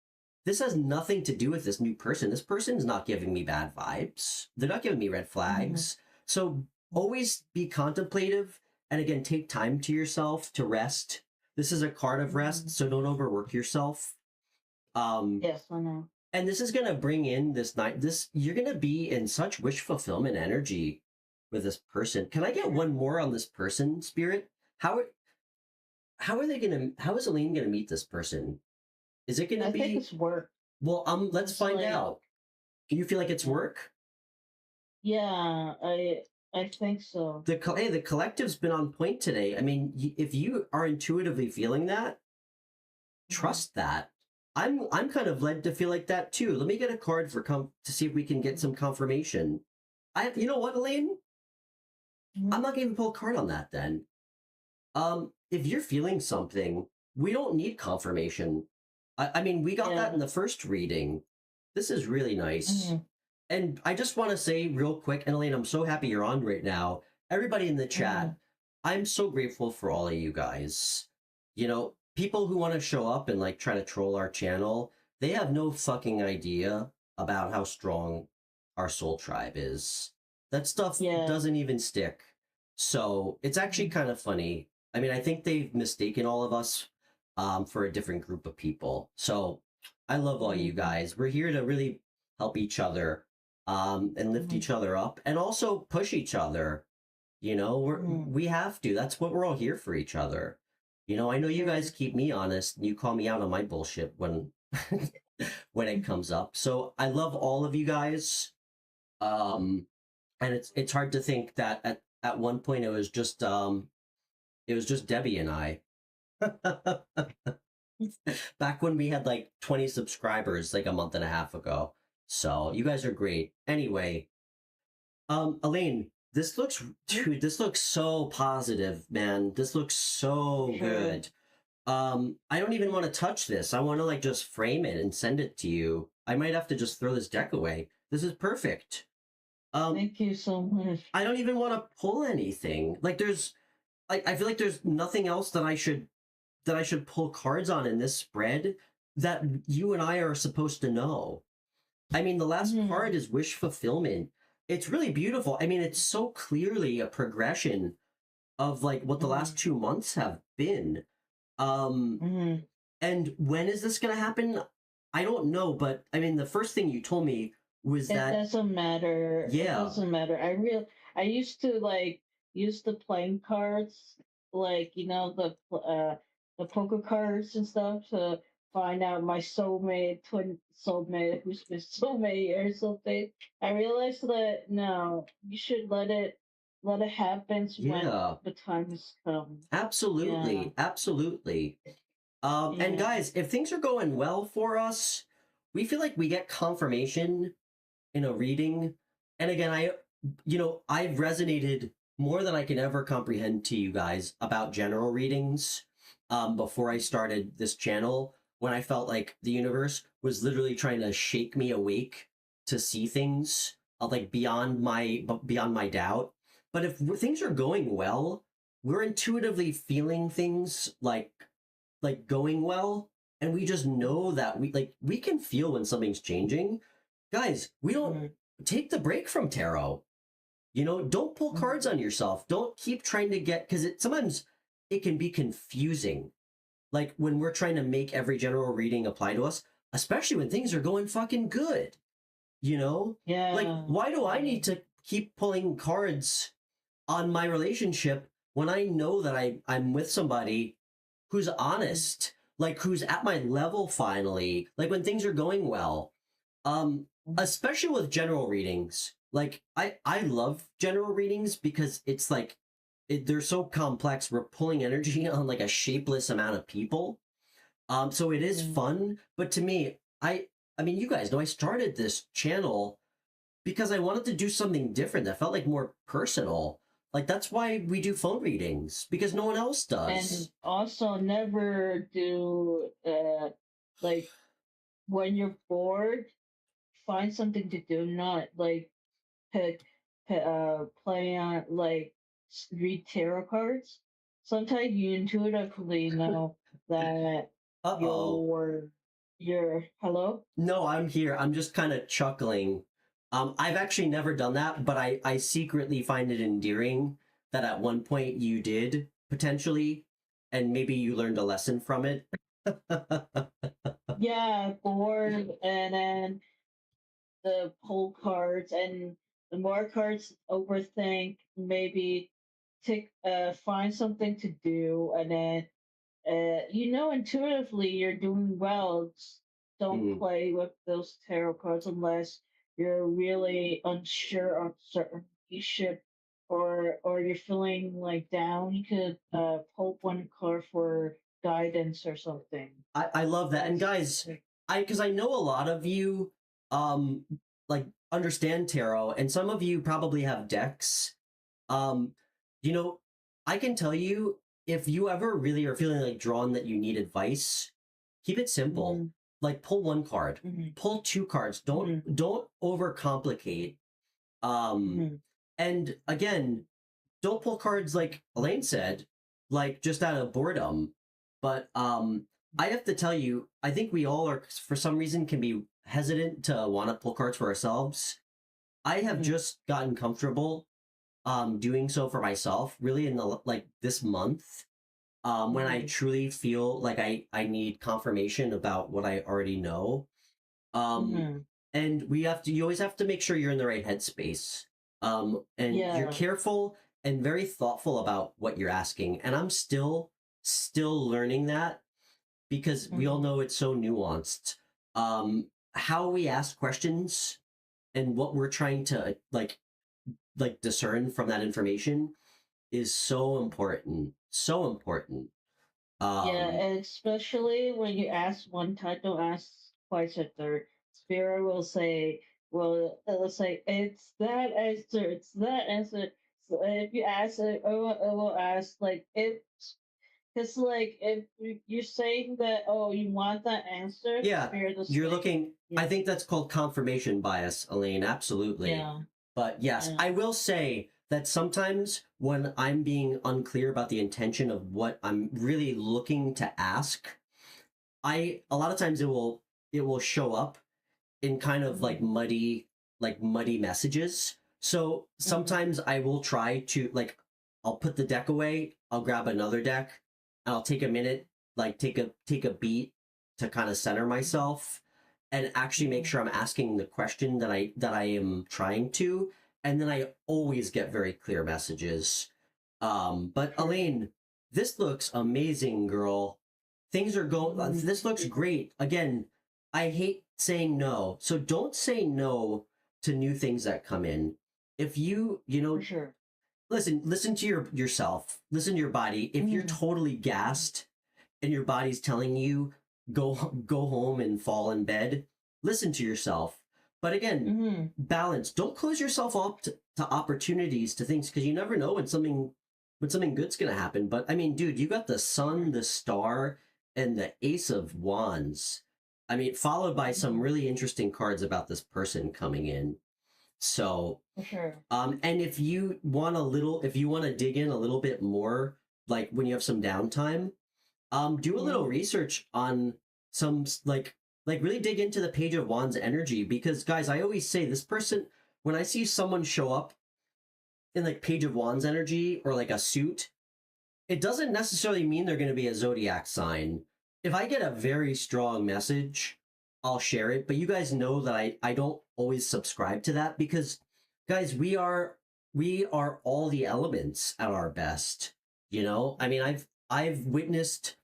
Speaker 1: this has nothing to do with this new person. This person's not giving me bad vibes. They're not giving me red flags. So always be contemplative, and again, take time to yourself to rest. This is a card of rest, so don't overwork yourself.
Speaker 2: Yes, I know.
Speaker 1: And this is going to bring in this night. You're going to be in such wish fulfillment energy with this person. Can I get one more on this person, Spirit? How are they going to? How is Elaine going to meet this person? Is it going to be?
Speaker 2: I think it's work.
Speaker 1: Well, let's find out. Do you feel like it's work?
Speaker 2: Yeah, I think so.
Speaker 1: The collective's been on point today. I mean, if you are intuitively feeling that, trust that. I'm kind of led to feel like that too. Let me get a card to see if we can get some confirmation. You know what, Elaine? I'm not going to pull a card on that then. If you're feeling something, we don't need confirmation. I mean, we got that in the first reading. This is really nice. And I just want to say real quick, and Elaine, I'm so happy you're on right now. Everybody in the chat, I'm so grateful for all of you guys. You know, people who want to show up and like try to troll our channel, they have no fucking idea about how strong our soul tribe is. That stuff doesn't even stick. So it's actually kind of funny. I mean, I think they've mistaken all of us for a different group of people. So I love all you guys. We're here to really help each other and lift each other up, and also push each other. You know, we have to. That's what we're all here for, each other. You know, I know you guys keep me honest, and you call me out on my bullshit when when it comes up. So I love all of you guys. And it's hard to think that at one point it was just Debbie and I. Back when we had like 20 subscribers like a month and a half ago. So you guys are great. Anyway, Elaine, this looks so positive, man. This looks so good. I don't even want to touch this. I want to like just frame it and send it to you. I might have to just throw this deck away. This is perfect.
Speaker 2: Thank you so much.
Speaker 1: I don't even want to pull anything. Like I feel like there's nothing else that I should pull cards on in this spread that you and I are supposed to know. I mean, the last card is wish fulfillment. It's really beautiful. I mean, it's so clearly a progression of like what the last 2 months have been. And when is this going to happen? I don't know, but I mean, the first thing you told me was that
Speaker 2: it doesn't matter.
Speaker 1: Yeah.
Speaker 2: It doesn't matter. I used to like use the playing cards, like, you know, the poker cards and stuff, to find out my soulmate, twin soulmate, who's been so many years or something. I realized that no, you should let it happen when the time has come.
Speaker 1: Absolutely. Absolutely. And guys, if things are going well for us, we feel like we get confirmation in a reading. And again, I've resonated more than I can ever comprehend to you guys about general readings before I started this channel, when I felt like the universe was literally trying to shake me awake to see things like beyond my doubt. But if things are going well, we're intuitively feeling things like going well, and we just know that we can feel when something's changing. Guys, we don't take the break from tarot. You know, don't pull cards on yourself. Don't keep trying to get, because sometimes it can be confusing. Like when we're trying to make every general reading apply to us, especially when things are going fucking good. You know? Like,
Speaker 2: Yeah.
Speaker 1: why do I need to keep pulling cards on my relationship when I know that I'm with somebody who's honest, like who's at my level finally, like when things are going well. Especially with general readings. Like I love general readings because it's like they're so complex. We're pulling energy on like a shapeless amount of people. So it is fun, but to me, I mean, you guys know I started this channel because I wanted to do something different that felt like more personal. Like that's why we do phone readings because no one else
Speaker 2: And
Speaker 1: does.
Speaker 2: also never do like when you're bored, find something to do, not like pick, play on like read tarot cards. Sometimes you intuitively know that
Speaker 1: Uh-oh.
Speaker 2: your hello.
Speaker 1: No, I'm here. I'm just kind of chuckling. I've actually never done that, but I secretly find it endearing that at one point you did potentially, and maybe you learned a lesson from it.
Speaker 2: Yeah, bored, and then the pull cards, and the more cards overthink, maybe take find something to do, and then intuitively you're doing well. Just don't
Speaker 1: Hmm.
Speaker 2: play with those tarot cards unless you're really unsure, uncertain. You should, or you're feeling like down. You could pull one card for guidance or something.
Speaker 1: I love that. And
Speaker 2: That's
Speaker 1: guys, because I know a lot of you um like understand tarot, and some of you probably have decks. Um, you know, I can tell you if you ever really are feeling like drawn that you need advice, keep it simple.
Speaker 2: mm-hmm,
Speaker 1: Like pull one card,
Speaker 2: mm-hmm,
Speaker 1: pull two cards.
Speaker 2: mm-hmm,
Speaker 1: Don't overcomplicate. Um,
Speaker 2: mm-hmm,
Speaker 1: and again, don't pull cards like Elaine said, like just out of boredom. But I have to tell you, I think we all are for some reason can be hesitant to want to pull cards for ourselves. I have
Speaker 2: mm-hmm,
Speaker 1: just gotten comfortable doing so for myself really in the like this month when I
Speaker 2: mm-hmm,
Speaker 1: truly feel like I need confirmation about what I already know. um
Speaker 2: mm-hmm.
Speaker 1: and you always have to make sure you're in the right headspace, and you're
Speaker 2: Yeah.
Speaker 1: careful and very thoughtful about what you're asking, and I'm still learning that because we all
Speaker 2: Mm-hmm.
Speaker 1: know it's so nuanced. How we ask questions and what we're trying to like discern from that information is so important. So important.
Speaker 2: Yeah,
Speaker 1: Um,
Speaker 2: and especially when you ask one time, don't ask twice or third. Spirit will say, well, it'll say, it's that answer, it's that answer. So if you ask it, it will ask, like, it's like, if you're saying that, oh, you want that answer,
Speaker 1: yeah,
Speaker 2: Spirit will
Speaker 1: you're
Speaker 2: say,
Speaker 1: looking. I
Speaker 2: yeah,
Speaker 1: think that's called confirmation bias, Elaine. Absolutely.
Speaker 2: yeah,
Speaker 1: But yes,
Speaker 2: yeah.
Speaker 1: I will say that sometimes when I'm being unclear about the intention of what I'm really looking to ask, I a lot of times it will show up in kind of
Speaker 2: Mm-hmm,
Speaker 1: like muddy messages. So
Speaker 2: mm-hmm,
Speaker 1: sometimes I will try to like I'll put the deck away, I'll grab another deck, and I'll take a minute, like take a beat to kind of center myself and actually make
Speaker 2: mm-hmm,
Speaker 1: sure I'm asking the question that I am trying to, and then I always get very clear messages. But
Speaker 2: sure.
Speaker 1: Elaine, this looks amazing, girl. Things are going.
Speaker 2: Mm-hmm,
Speaker 1: This looks great. Again, I hate saying no, so don't say no to new things that come in. If you
Speaker 2: for
Speaker 1: know,
Speaker 2: sure.
Speaker 1: listen to yourself. Listen to your body. If you're
Speaker 2: Mm-hmm,
Speaker 1: totally gassed and your body's telling you go home and fall in bed, listen to yourself. But again,
Speaker 2: mm-hmm,
Speaker 1: balance. Don't close yourself up to opportunities, to things, because you never know when something good's gonna happen. But I mean, dude, you got the sun, the star, and the ace of wands. I mean, followed by some
Speaker 2: mm-hmm,
Speaker 1: really interesting cards about this person coming in. So
Speaker 2: for sure.
Speaker 1: and if you want to dig in a little bit more, like when you have some downtime, do a little
Speaker 2: Mm-hmm,
Speaker 1: research on some like really dig into the Page of Wands energy, because guys, I always say this person, when I see someone show up in like Page of Wands energy or like a suit, it doesn't necessarily mean they're going to be a zodiac sign. If I get a very strong message, I'll share it. But you guys know that I don't always subscribe to that because, guys, we are all the elements at our best. You know, I mean, I've witnessed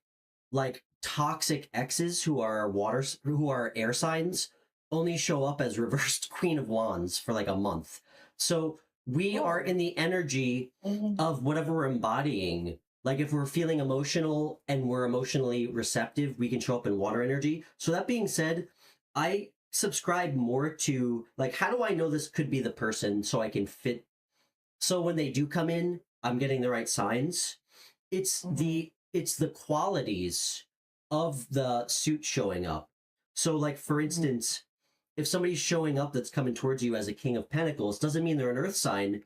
Speaker 1: like toxic exes who are air signs only show up as reversed Queen of Wands for like a month. So we are in the energy of whatever we're embodying. Like if we're feeling emotional and we're emotionally receptive, we can show up in water energy. So that being said, I subscribe more to like, how do I know this could be the person so I can fit? So when they do come in, I'm getting the right signs. It's the qualities of the suit showing up. So like for instance, if somebody's showing up that's coming towards you as a King of Pentacles, doesn't mean they're an earth sign.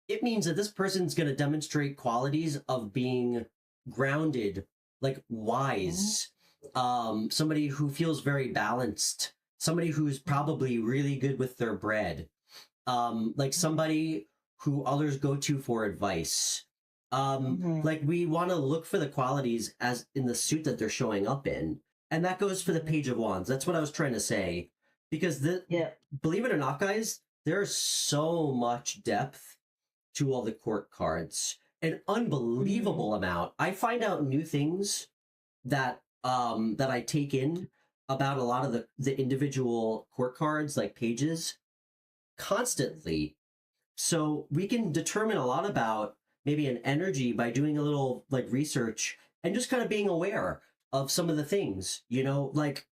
Speaker 1: It means that this person's going to demonstrate qualities of being grounded, like wise, somebody who feels very balanced, somebody who's probably really good with their bread, like somebody who others go to for advice. Like we want to look for the qualities as in the suit that they're showing up in. And that goes for the Page of Wands. That's what I was trying to say. Because believe it or not, guys, there's so much depth to all the court cards. An unbelievable amount. I find out new things that that I take in about a lot of the individual court cards, like pages, constantly. So we can determine a lot about maybe an energy by doing a little like research and just kind of being aware of some of the things, you know, like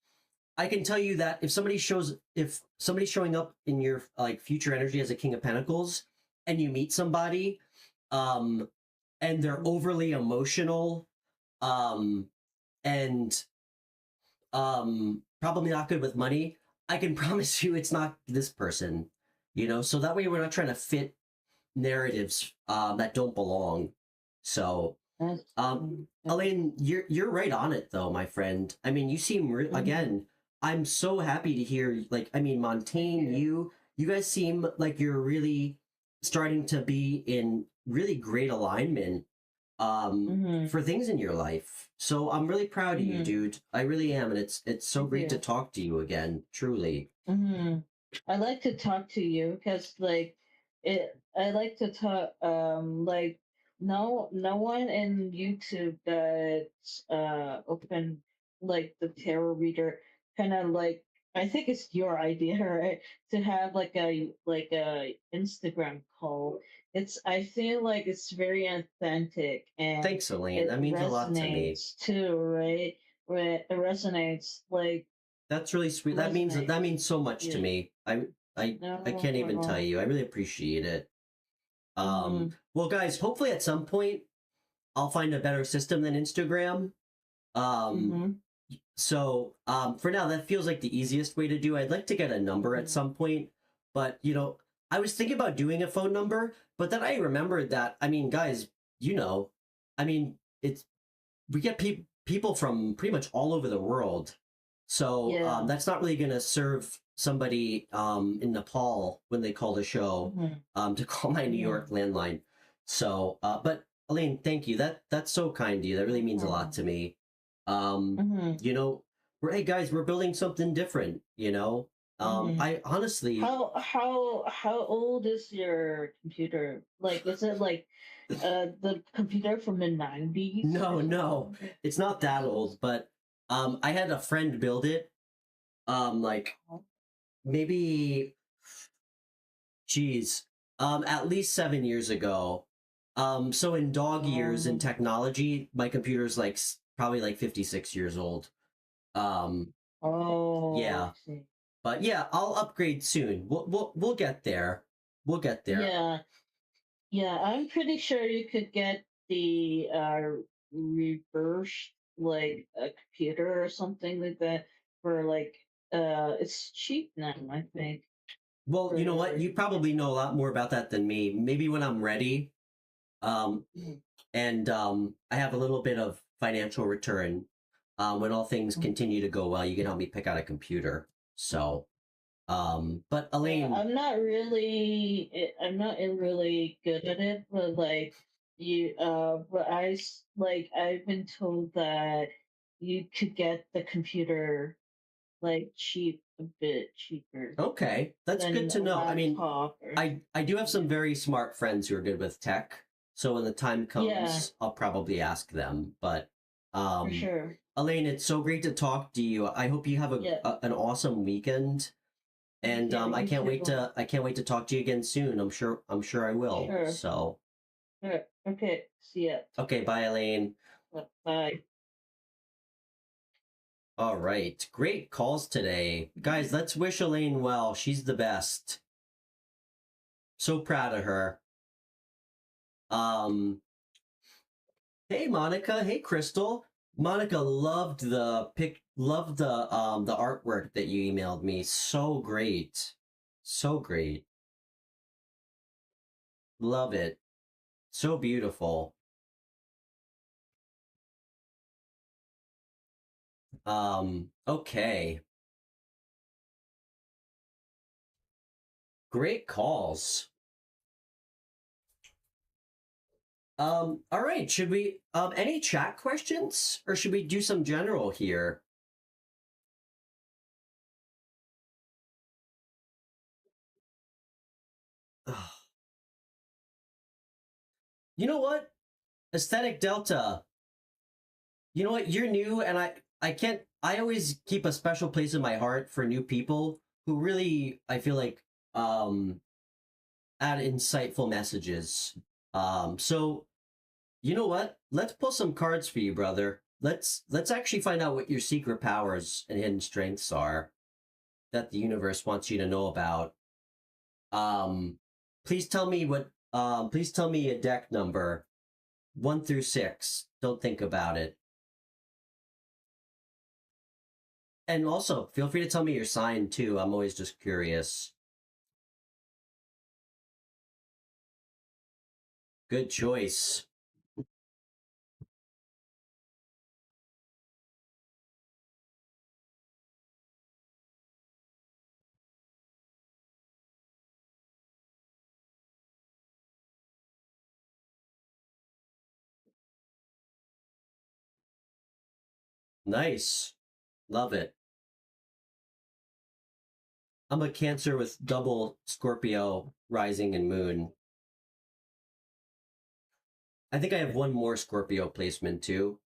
Speaker 1: I can tell you that if somebody's showing up in your like future energy as a King of Pentacles and you meet somebody, and they're overly emotional, and probably not good with money, I can promise you it's not this person, you know, so that way we're not trying to fit narratives that don't belong. So Elaine, you're right on it though, my friend. I mean, you seem again, I'm so happy to hear, like, I mean, Montaigne, you guys seem like you're really starting to be in really great alignment for things in your life. So I'm really proud of you, dude. I really am, and it's so great to talk to you again, truly.
Speaker 2: I like to talk to you because like I like to talk like no one in YouTube that's open like the tarot reader kind of like I think it's your idea, right? To have like a Instagram call. I feel like it's very authentic and
Speaker 1: Thanks, Elaine.
Speaker 2: it
Speaker 1: That means a lot to me.
Speaker 2: resonates too, right? Where it resonates like
Speaker 1: That's really sweet. That means so much to me. I can't even tell you. I really appreciate it. Well, guys, hopefully at some point I'll find a better system than Instagram. So for now, that feels like the easiest way to do. I'd like to get a number at some point, but you know, I was thinking about doing a phone number, but then I remembered that, I mean, guys, you know, I mean, we get people from pretty much all over the world. So that's not really going to serve somebody in Nepal when they call the show to call my New York landline. So, but Elaine, thank you. That's so kind of you. That really means a lot to me. You know, hey guys, we're building something different. You know, I honestly,
Speaker 2: how old is your computer? Like, is it like the computer from the 90s?
Speaker 1: no, it's not that old, but I had a friend build it. Like maybe, geez, at least 7 years ago. So in dog years in technology, my computer's like probably like 56 years old. Yeah,
Speaker 2: I see.
Speaker 1: but yeah, I'll upgrade soon. We'll get there. We'll get there.
Speaker 2: Yeah, I'm pretty sure you could get the reverse like a computer or something like that for like it's cheap now, I think.
Speaker 1: Well, you know what? You probably know a lot more about that than me. Maybe when I'm ready, um, and I have a little bit of financial return, when all things continue to go well, you can help me pick out a computer. So, But
Speaker 2: Yeah,
Speaker 1: Elaine,
Speaker 2: I'm not really good at it, but like but like I've been told that you could get the computer like cheap, a bit cheaper
Speaker 1: okay, that's good
Speaker 2: than
Speaker 1: to
Speaker 2: a
Speaker 1: know. I mean,
Speaker 2: laptop or
Speaker 1: I do have some
Speaker 2: yeah.
Speaker 1: very smart friends who are good with tech, so when the time
Speaker 2: Yeah,
Speaker 1: comes, I'll probably ask them. But
Speaker 2: for sure.
Speaker 1: Elaine, it's so great to talk to you. I hope you have
Speaker 2: Yeah,
Speaker 1: an awesome weekend, and
Speaker 2: yeah,
Speaker 1: I
Speaker 2: you
Speaker 1: can't wait
Speaker 2: too.
Speaker 1: to talk to you again soon. I'm sure I will.
Speaker 2: Sure.
Speaker 1: So
Speaker 2: Yeah. Okay. See ya.
Speaker 1: okay, bye, Elaine.
Speaker 2: Bye.
Speaker 1: All right, great calls today, guys. Let's wish Elaine well. She's the best. So proud of her. Um, Hey Monica, hey Crystal. Monica loved the artwork that you emailed me. So great. So great. Love it. So beautiful. Okay. Great calls. All right, should we any chat questions or should we do some general here? You know what? Aesthetic Delta. You know what? You're new, and I can't. I always keep a special place in my heart for new people who really I feel like um add insightful messages. So you know what? Let's pull some cards for you, brother. Let's actually find out what your secret powers and hidden strengths are that the universe wants you to know about. Um, please tell me what. Please tell me a deck number 1 through 6. Don't think about it. And also, feel free to tell me your sign too. I'm always just curious. Good choice. Nice. Love it. I'm a Cancer with double Scorpio rising and moon. I think I have one more Scorpio placement too.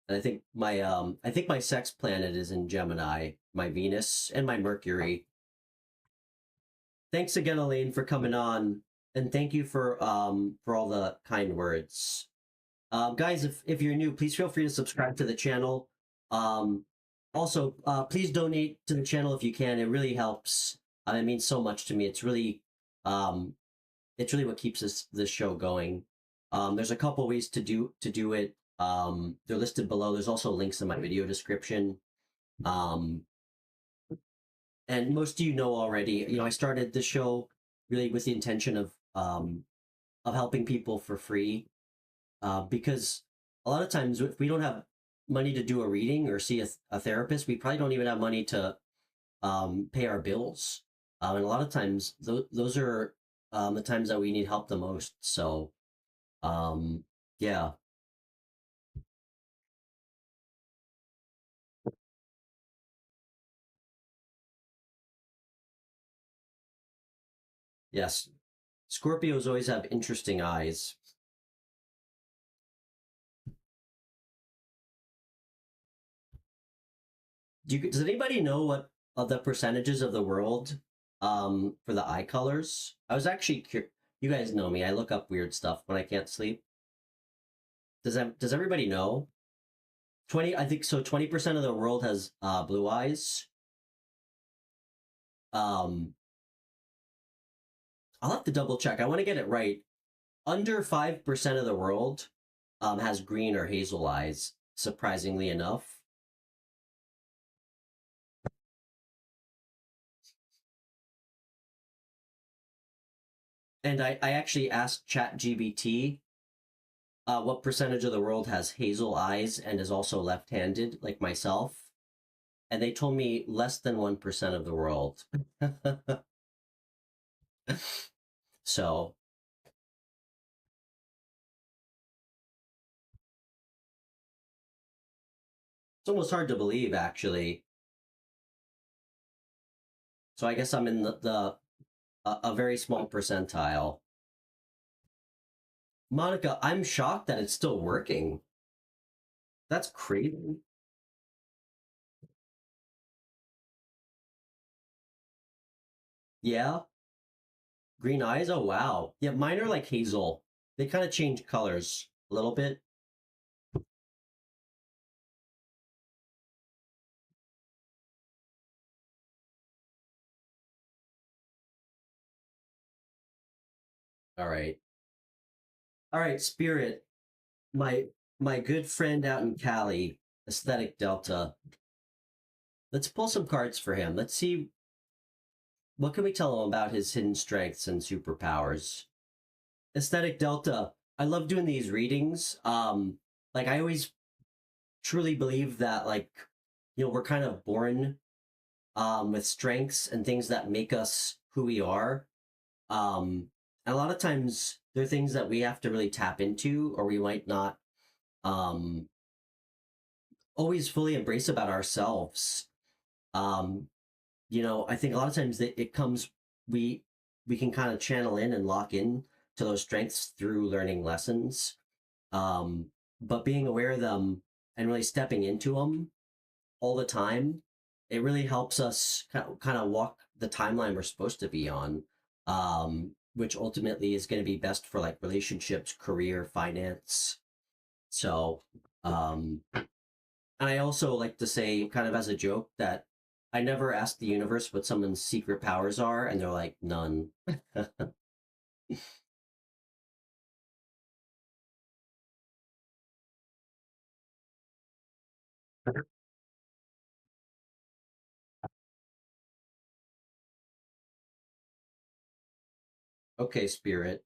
Speaker 1: And I think my sex planet is in Gemini, my Venus and my Mercury. Thanks again, Elaine, for coming on, and thank you for all the kind words. Guys, if you're new, please feel free to subscribe to the channel. Um, Also, please donate to the channel if you can. It really helps. It means so much to me. Um, it's really what keeps this show going. There's a couple ways to do it. They're listed below. There's also links in my video description. Um, and most of you know already. You know, I started this show really with the intention of helping people for free because a lot of times if we don't have money to do a reading or see a therapist, we probably don't even have money to pay our bills. And a lot of times those are the times that we need help the most. So um, yeah, yes. Scorpios always have interesting eyes. Does anybody know what the percentages of the world for the eye colors? I was actually you guys know me. I look up weird stuff when I can't sleep. Does everybody know? 20, I think so. 20% of the world has blue eyes. Um, I'll have to double check. I want to get it right. Under 5% of the world has green or hazel eyes, surprisingly enough. And I actually asked ChatGPT what percentage of the world has hazel eyes and is also left-handed, like myself? And they told me less than 1% of the world. So it's almost hard to believe, actually. So I guess I'm in a very small percentile. Monica, I'm shocked that it's still working. That's crazy. Yeah, green eyes. Oh wow. Yeah, mine are like hazel. They kind of change colors a little bit. All right. All right, Spirit. My my good friend out in Cali, Aesthetic Delta. Let's pull some cards for him. Let's see what can we tell him about his hidden strengths and superpowers. Aesthetic Delta. I love doing these readings. Like I always truly believe that we're kind of born with strengths and things that make us who we are. And a lot of times there are things that we have to really tap into, or we might not um, always fully embrace about ourselves. Um, I think a lot of times that it comes we we can kind of channel in and lock in to those strengths through learning lessons. Um, but being aware of them and really stepping into them all the time, it really helps us kind of walk the timeline we're supposed to be on, which ultimately is going to be best for like relationships, career, finance. So, and I also like to say, kind of as a joke, that I never ask the universe what someone's secret powers are, and they're like, none. Okay, Spirit,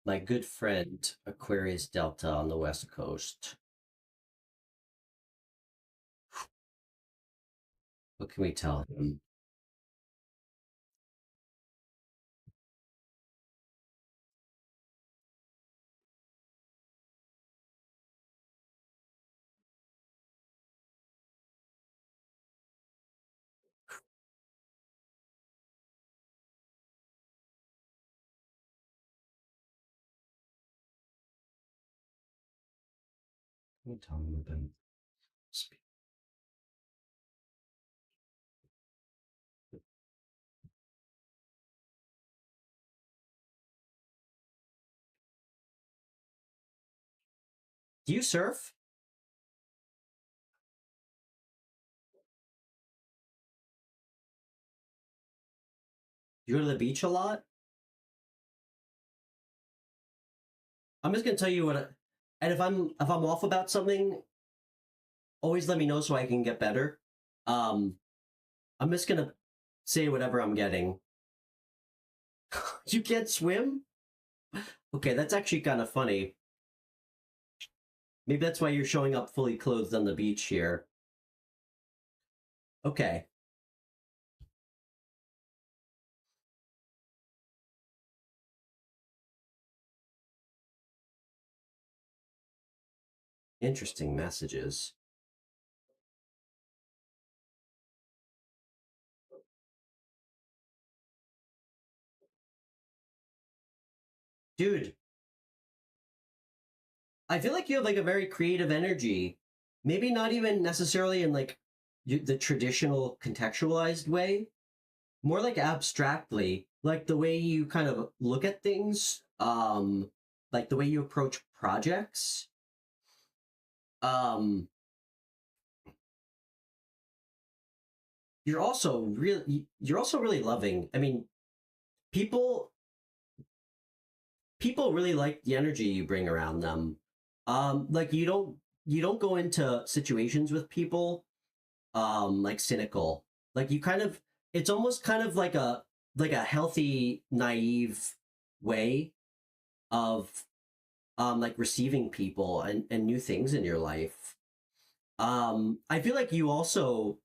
Speaker 1: my good friend, Aquarius Delta on the West Coast. What can we tell him? What can we tell him about? Do you surf? You go to the beach a lot? I'm just gonna tell you and if I'm off about something, always let me know so I can get better. Um, I'm just gonna say whatever I'm getting. You can't swim? Okay, that's actually kind of funny. Maybe that's why you're showing up fully clothed on the beach here. Okay, interesting messages. Dude, I feel like you have like a very creative energy. Maybe not even necessarily in like the traditional contextualized way, more like abstractly, like the way you kind of look at things, like the way you approach projects. Um, you're also really loving. I mean, people people really like the energy you bring around them. Like you don't go into situations with people like cynical. Like you kind of it's almost kind of like a healthy, naive way of like receiving people and new things in your life. I feel like you also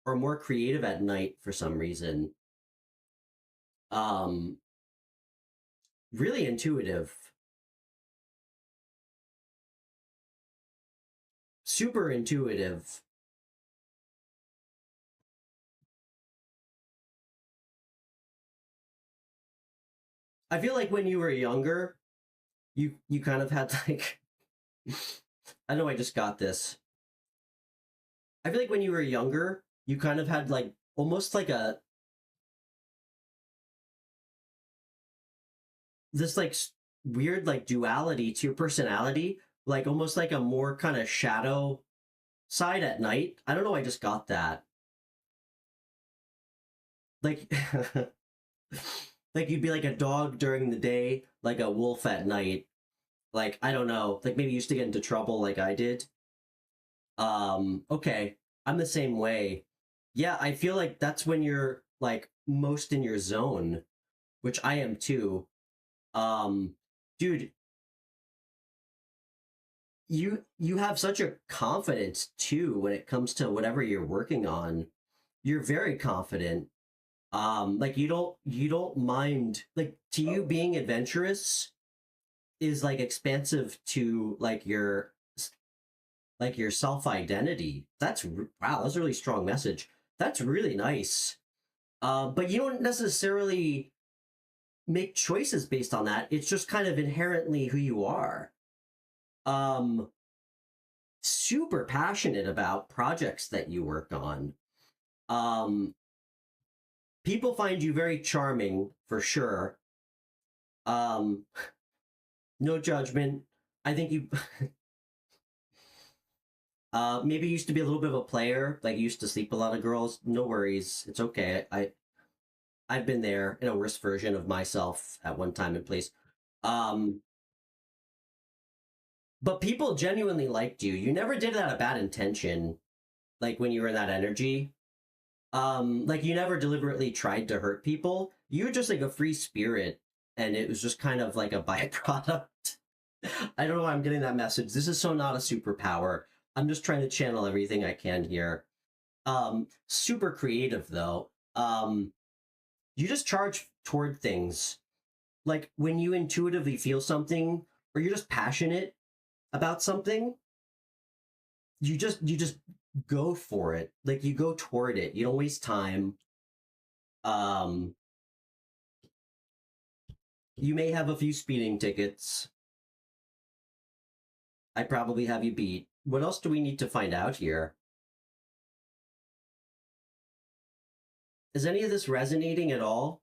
Speaker 1: are more creative at night for some reason. Um, really intuitive, super intuitive. I feel like when you were younger, you kind of had like I know I just got this. I feel like when you were younger, you kind of had like almost like a this like weird like duality to your personality, like almost like a more kind of shadow side at night. I don't know, I just got that. Like like you'd be like a dog during the day, like a wolf at night. Like I don't know, like maybe you used to get into trouble like I did. Okay. I'm the same way. Yeah, I feel like that's when you're like most in your zone, which I am too. Um, dude, you have such a confidence too when it comes to whatever you're working on. You're very confident. Like you don't mind like to you being adventurous is like expansive to like your self identity. Wow, that's a really strong message. That's really nice. But you don't necessarily make choices based on that. It's just kind of inherently who you are. Um, Super passionate about projects that you work on. Um, People find you very charming for sure. Um, no judgment. I think you maybe used to be a little bit of a player, like you used to sleep with a lot of girls. No worries. It's okay. I've been there in a worse version of myself at one time and place. Um, but people genuinely liked you. You never did it out of bad intention, like when you were in that energy. Like you never deliberately tried to hurt people. You were just like a free spirit, and it was just kind of like a byproduct. I don't know why I'm getting that message. This is so not a superpower. I'm just trying to channel everything I can here. Super creative though. You just charge toward things. Like when you intuitively feel something or you're just passionate about something, you just go for it. Like you go toward it. You don't waste time. Um you may have a few speeding tickets. I probably have you beat. What else do we need to find out here? Is any of this resonating at all?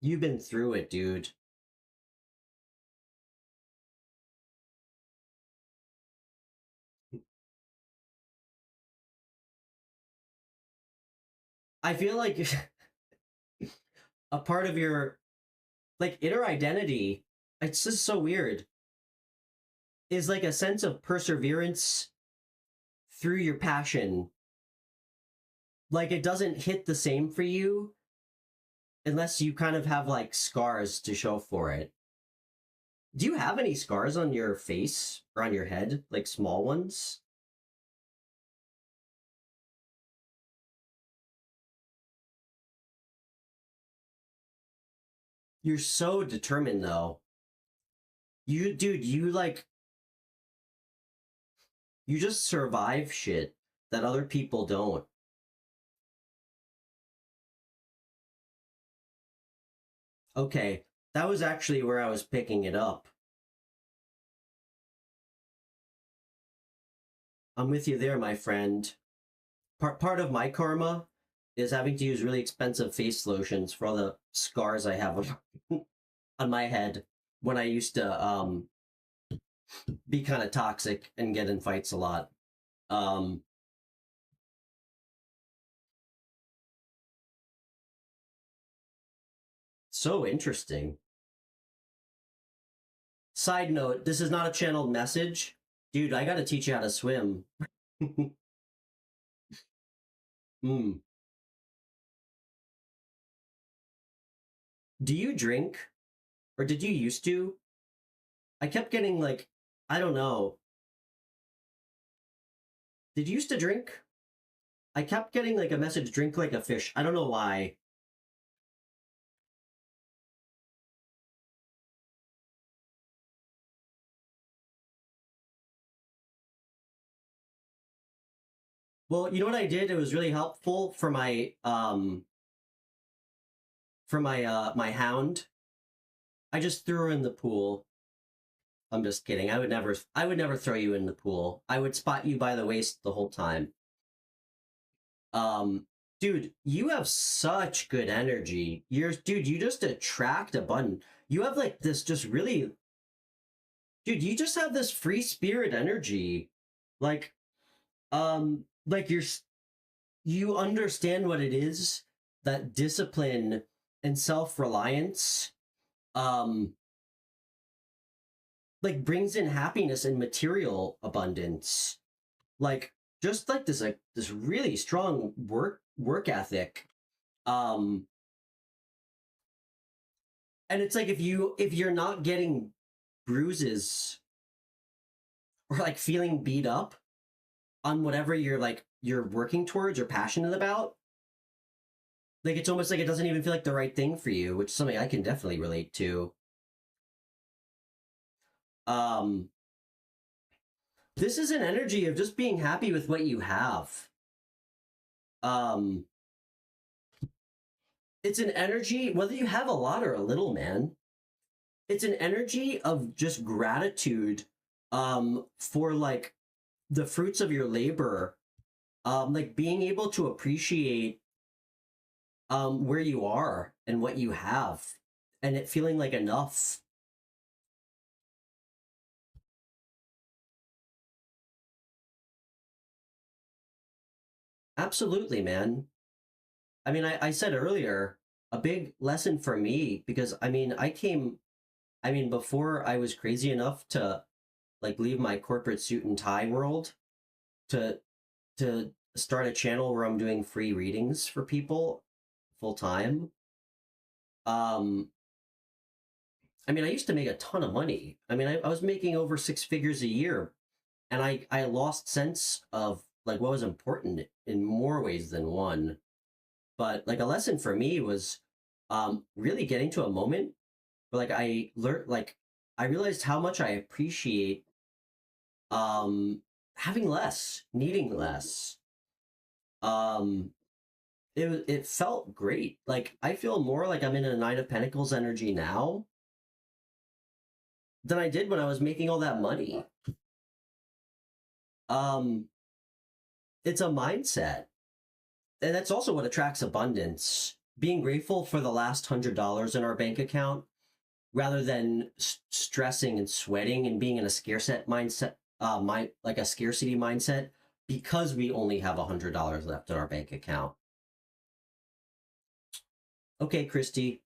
Speaker 1: You've been through it, dude. I feel like a part of your like inner identity, it's just so weird, is like a sense of perseverance through your passion. Like it doesn't hit the same for you unless you kind of have like scars to show for it. Do you have any scars on your face or on your head, like small ones? You're so determined though. Dude, you just survive shit that other people don't. Okay, that was actually where I was picking it up. I'm with you there, my friend. Part of my karma is having to use really expensive face lotions for all the scars I have on my head when I used to be kind of toxic and get in fights a lot. Um, so interesting. Side note, this is not a channeled message. Dude, I gotta teach you how to swim. Mm. Do you drink? Or did you used to? I kept getting like, I don't know. Did you used to drink? I kept getting like a message, drink like a fish. I don't know why. Well, you know what I did? It was really helpful for my hound. I just threw her in the pool. I'm just kidding. I would never throw you in the pool. I would spot you by the waist the whole time. Um, dude, you have such good energy. Dude, you just attract abundance. You have like this just really, dude, you just have this free spirit energy. Like, like you understand what it is that discipline and self-reliance, um, like brings in happiness and material abundance. Like, just like this really strong work ethic. Um, and it's like if you're not getting bruises or like feeling beat up on whatever you're working towards or passionate about, like it's almost like it doesn't even feel like the right thing for you, which is something I can definitely relate to. Um, this is an energy of just being happy with what you have. Um, it's an energy, whether you have a lot or a little, man. It's an energy of just gratitude for like the fruits of your labor, like being able to appreciate where you are and what you have, and it feeling like enough. Absolutely, man. I mean, I said earlier, a big lesson for me, because I mean, before I was crazy enough to like leave my corporate suit and tie world to start a channel where I'm doing free readings for people full time. Um, I mean, I used to make a ton of money. I mean, I was making over six figures a year, and I lost sense of like what was important in more ways than one. But like a lesson for me was really getting to a moment where like I learned like I realized how much I appreciate um having less, needing less. Um it felt great. Like I feel more like I'm in a Nine of Pentacles energy now than I did when I was making all that money. Um it's a mindset. And that's also what attracts abundance. Being grateful for the last $100 in our bank account rather than stressing and sweating and being in a scarcity mindset, like a scarcity mindset, because we only have $100 left in our bank account. Okay, Christy.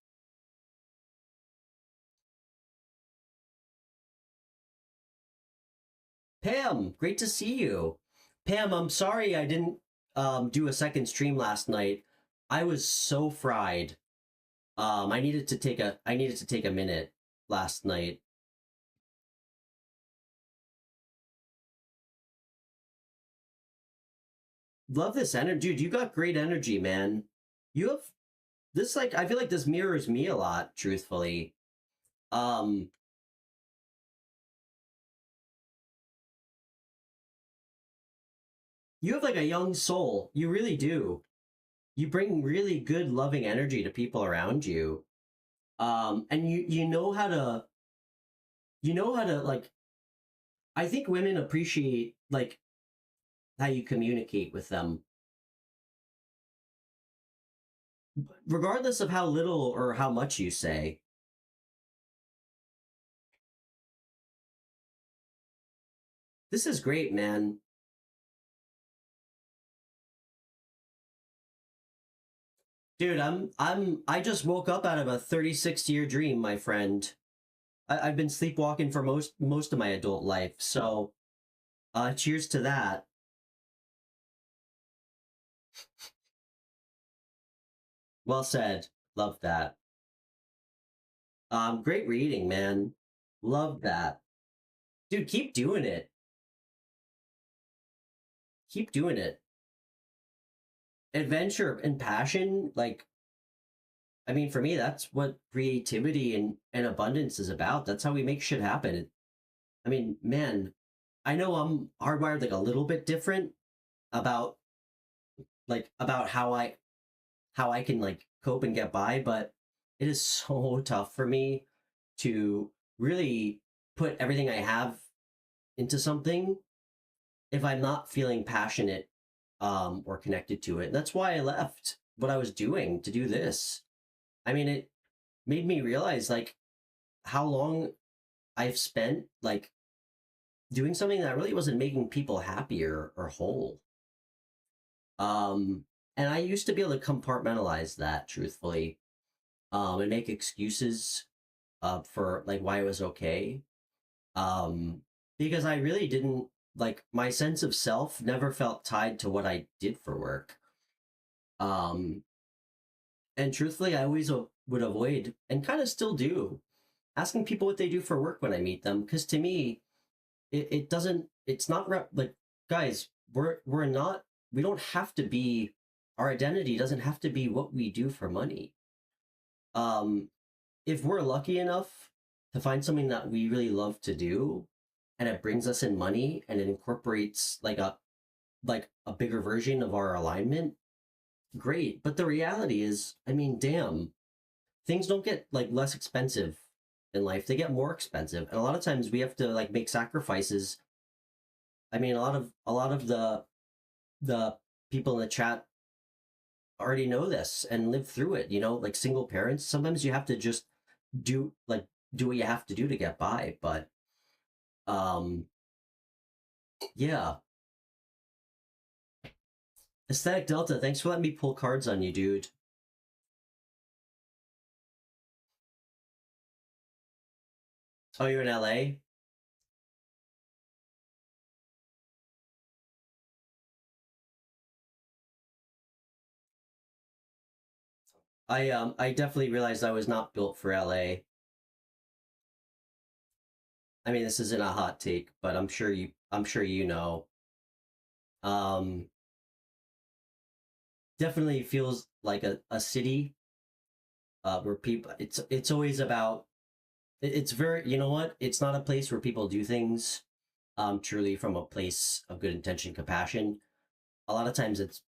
Speaker 1: Pam, great to see you. Pam, I'm sorry I didn't do a second stream last night. I was so fried. I needed to take a minute last night. Love this energy, dude. You got great energy, man. You have this like I feel like this mirrors me a lot, truthfully. Um, you have like a young soul. You really do. You bring really good, loving energy to people around you. And you know how to like. I think women appreciate like how you communicate with them, regardless of how little or how much you say. This is great, man. Dude, I just woke up out of a 36-year dream, my friend. I've been sleepwalking for most of my adult life. So, cheers to that. Well said. Love that. Great reading, man. Love that. Dude, keep doing it. Keep doing it. Adventure and passion, like, I mean, for me, that's what creativity and abundance is about. That's how we make shit happen. I mean, man, I know I'm hardwired like a little bit different about about how I can like cope and get by, but it is so tough for me to really put everything I have into something if I'm not feeling passionate or connected to it. And that's why I left what I was doing to do this. I mean, it made me realize like how long I've spent like doing something that really wasn't making people happier or whole. And I used to be able to compartmentalize that truthfully, and make excuses for like why it was okay. Um, because I really didn't like my sense of self never felt tied to what I did for work. Um, and truthfully, I always would avoid and kind of still do asking people what they do for work when I meet them. Because to me, it doesn't, it's not like, guys, we're not, we don't have to be, our identity doesn't have to be what we do for money. Um, if we're lucky enough to find something that we really love to do and it brings us in money and it incorporates like a bigger version of our alignment, great. But the reality is, I mean, damn, things don't get like less expensive in life. They get more expensive. And a lot of times we have to like make sacrifices. I mean, a lot of the people in the chat already know this and live through it, you know, like single parents. Sometimes you have to just do like do what you have to do to get by. But um yeah. Aesthetic Delta, thanks for letting me pull cards on you, dude. Oh, you're in LA? I definitely realized I was not built for LA. I mean, this isn't a hot take, but I'm sure you know. Um Definitely feels like a city where people it's always about it's very, you know what? It's not a place where people do things truly from a place of good intention, compassion. A lot of times it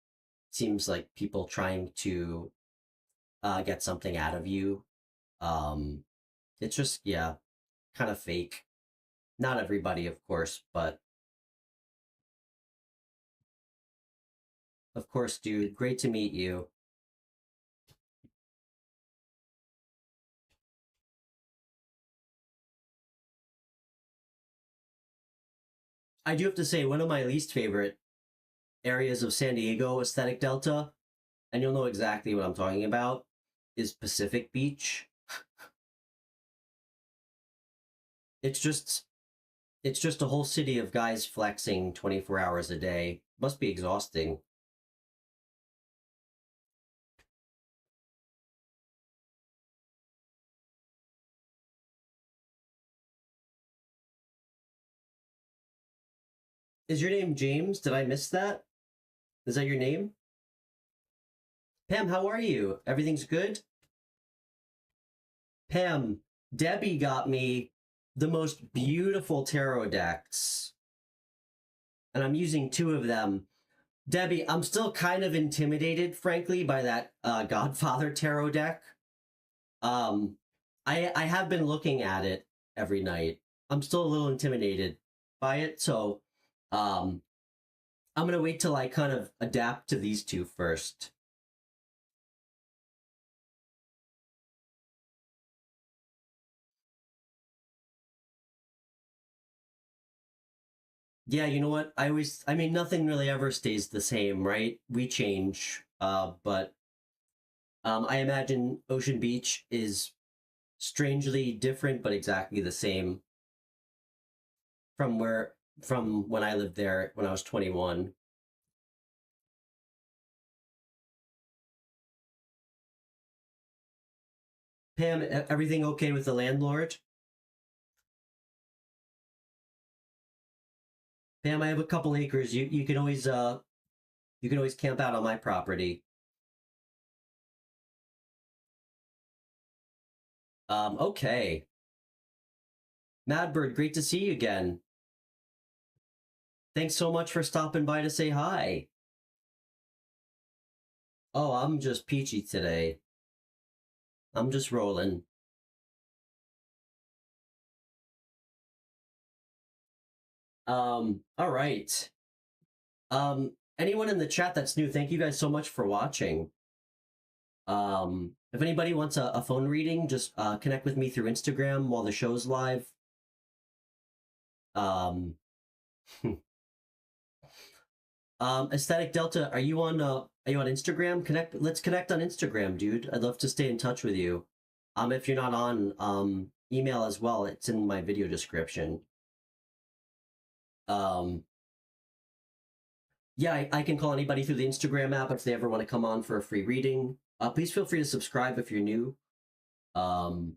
Speaker 1: seems like people trying to get something out of you. Um it's just yeah, kind of fake. Not everybody, of course, but of course, dude, great to meet you. I do have to say, one of my least favorite areas of San Diego, aesthetic delta, and you'll know exactly what I'm talking about, is Pacific Beach. It's just it's just a whole city of guys flexing 24 hours a day. Must be exhausting. Is your name James? Did I miss that? Is that your name? Pam, how are you? Everything's good? Pam, Debbie got me the most beautiful tarot decks, and I'm using two of them. Debbie, I'm still kind of intimidated, frankly, by that Godfather tarot deck. Um, I have been looking at it every night. I'm still a little intimidated by it, so um, I'm gonna wait till I kind of adapt to these two first. Yeah, you know what? I mean, nothing really ever stays the same, right? We change. But I imagine Ocean Beach is strangely different, but exactly the same from when I lived there when I was 21. Pam, everything okay with the landlord? Pam, I have a couple acres. You can always camp out on my property. Okay. Madbird, great to see you again. Thanks so much for stopping by to say hi. Oh, I'm just peachy today. I'm just rolling. All right. Anyone in the chat that's new, thank you guys so much for watching. If anybody wants a phone reading, just connect with me through Instagram while the show's live. Aesthetic Delta, are you on Instagram? Let's connect on Instagram, dude. I'd love to stay in touch with you. If you're not on, email as well. It's in my video description. Yeah, I can call anybody through the Instagram app if they ever want to come on for a free reading. Please feel free to subscribe if you're new. And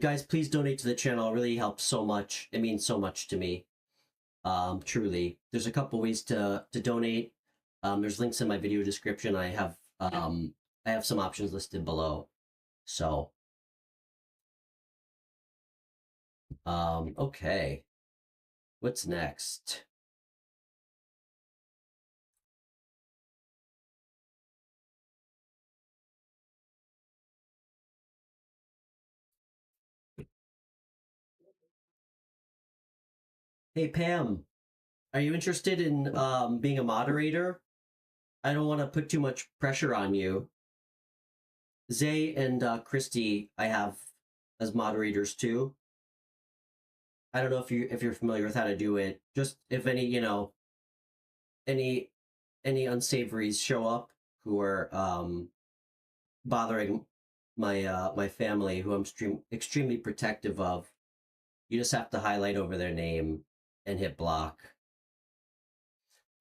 Speaker 1: guys, please donate to the channel. It really helps so much. It means so much to me. Truly. There's a couple ways to donate. There's links in my video description. I have some options listed below. So, okay. What's next? Hey, Pam, are you interested in being a moderator? I don't want to put too much pressure on you. Zay and Christy, I have as moderators too. I don't know if you're familiar with how to do it. Just if any any unsavories show up who are bothering my family, who I'm extremely protective of, you just have to highlight over their name and hit block.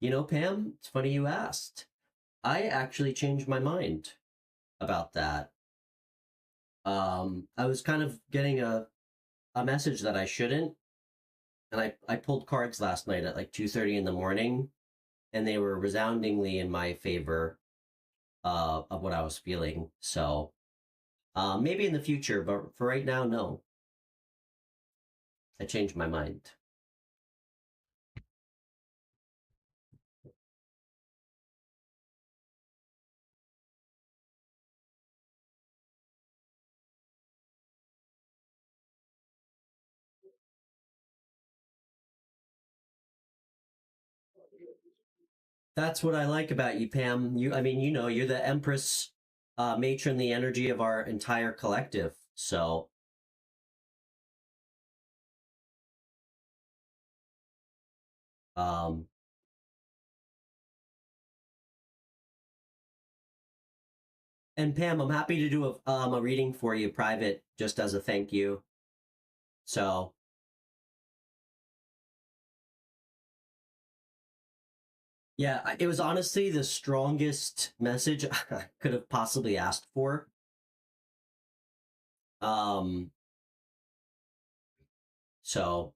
Speaker 1: Pam, it's funny you asked. I actually changed my mind about that. I was kind of getting a message that I shouldn't, and I pulled cards last night at like 2:30 in the morning, and they were resoundingly in my favor of what I was feeling. So maybe in the future, but for right now, no. I changed my mind. That's what I like about you, Pam. You're the Empress matron, the energy of our entire collective. So, um, and Pam, I'm happy to do a reading for you private, just as a thank you. So, yeah, it was honestly the strongest message I could have possibly asked for. Um, so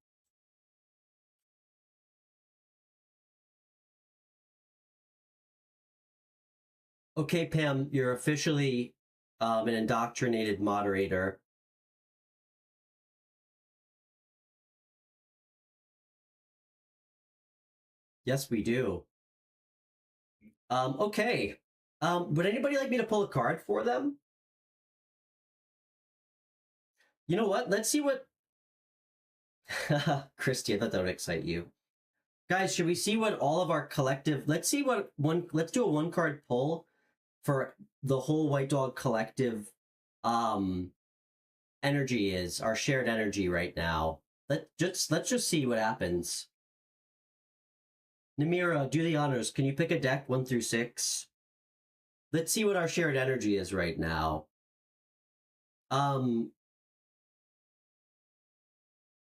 Speaker 1: okay, Pam, you're officially an indoctrinated moderator. Yes, we do. Okay. Would anybody like me to pull a card for them? You know what? Let's see what Christy, I thought that would excite you. Guys, should we see what all of our collective let's do a one card pull for the whole White Dog collective energy is, our shared energy right now. Let's just see what happens. Namira, do the honors. Can you pick a deck 1 through 6? Let's see what our shared energy is right now. Um,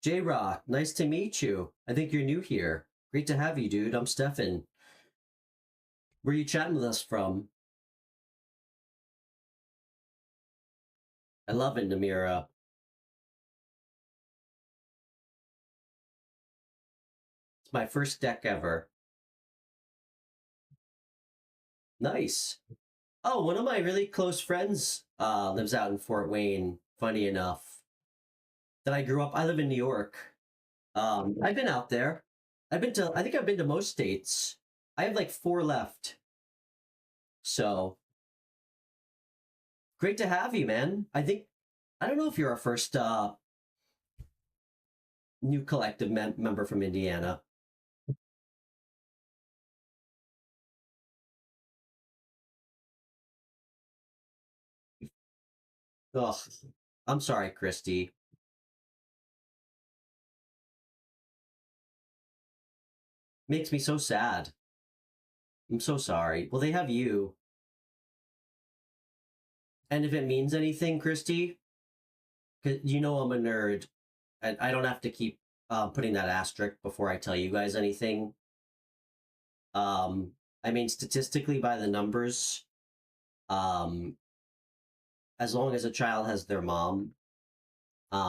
Speaker 1: J Rock, nice to meet you. I think you're new here. Great to have you, dude. I'm Stefan. Where you chatting with us from? I love it, Namira. It's my first deck ever. Nice. Oh, one of my really close friends lives out in Fort Wayne. Funny enough, that I grew up. I live in New York. I've been out there. I've been to. I think I've been to most states. I have like four left. So great to have you, man. I don't know if you're our first new collective member from Indiana. Ugh, I'm sorry, Christy. Makes me so sad. I'm so sorry. Well, they have you. And if it means anything, Christy, because you know I'm a nerd, and I don't have to keep putting that asterisk before I tell you guys anything. I mean, statistically, by the numbers, um, as long as a child has their mom,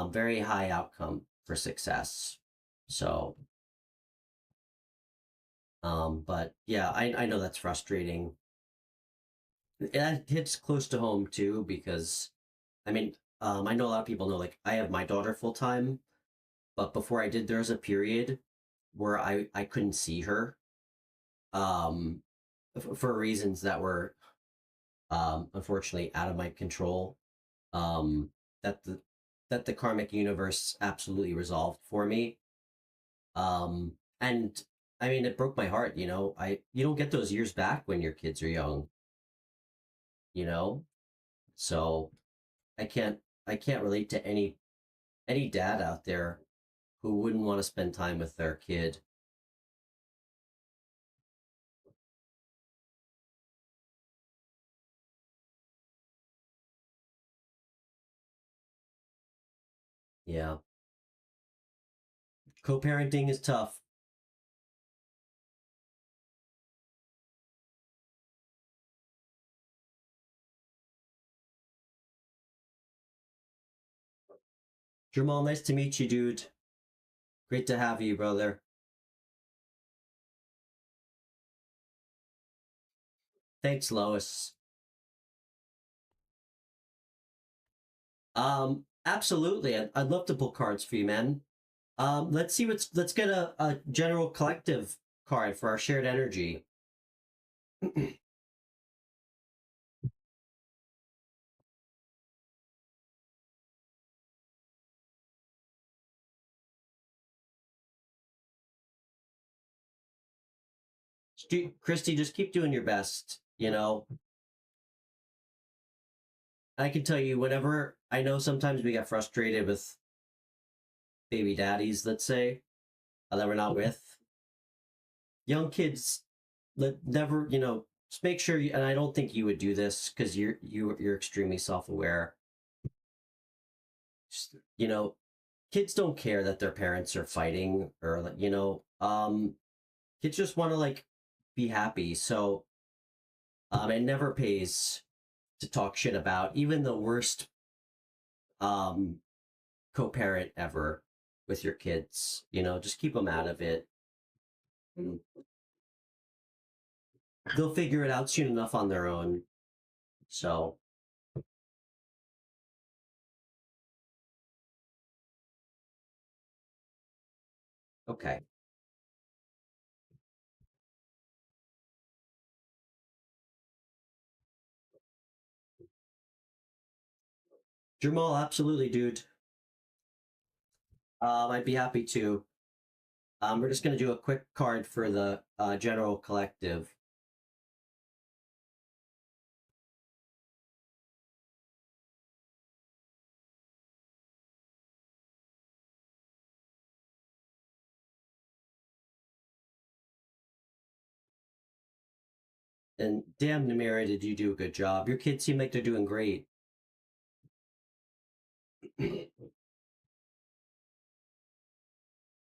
Speaker 1: very high outcome for success. So, but yeah, I know that's frustrating. It hits close to home too because, I mean, I know a lot of people know like I have my daughter full time, but before I did, there was a period where I couldn't see her, um, for reasons that were unfortunately out of my control. Um, that the karmic universe absolutely resolved for me. And I mean, it broke my heart. You don't get those years back when your kids are young. You know, so I can't I can't relate to any dad out there who wouldn't want to spend time with their kid. Yeah, co-parenting is tough. Jamal, nice to meet you, dude. Great to have you, brother. Thanks, Lois. Absolutely. I'd love to pull cards for you, man. Let's get a general collective card for our shared energy. Christy, just keep doing your best. I can tell you, whenever I know sometimes we get frustrated with baby daddies, let's say, that we're not with young kids. Never, just make sure. And I don't think you would do this because you're extremely self aware. Kids don't care that their parents are fighting or kids just want to like be happy. So it never pays to talk shit about even the worst um co-parent ever with your kids. Just keep them out of it. Mm. They'll figure it out soon enough on their own. So okay. Jamal, absolutely, dude. I'd be happy to. We're just going to do a quick card for the general collective. And damn, Namira, did you do a good job? Your kids seem like they're doing great.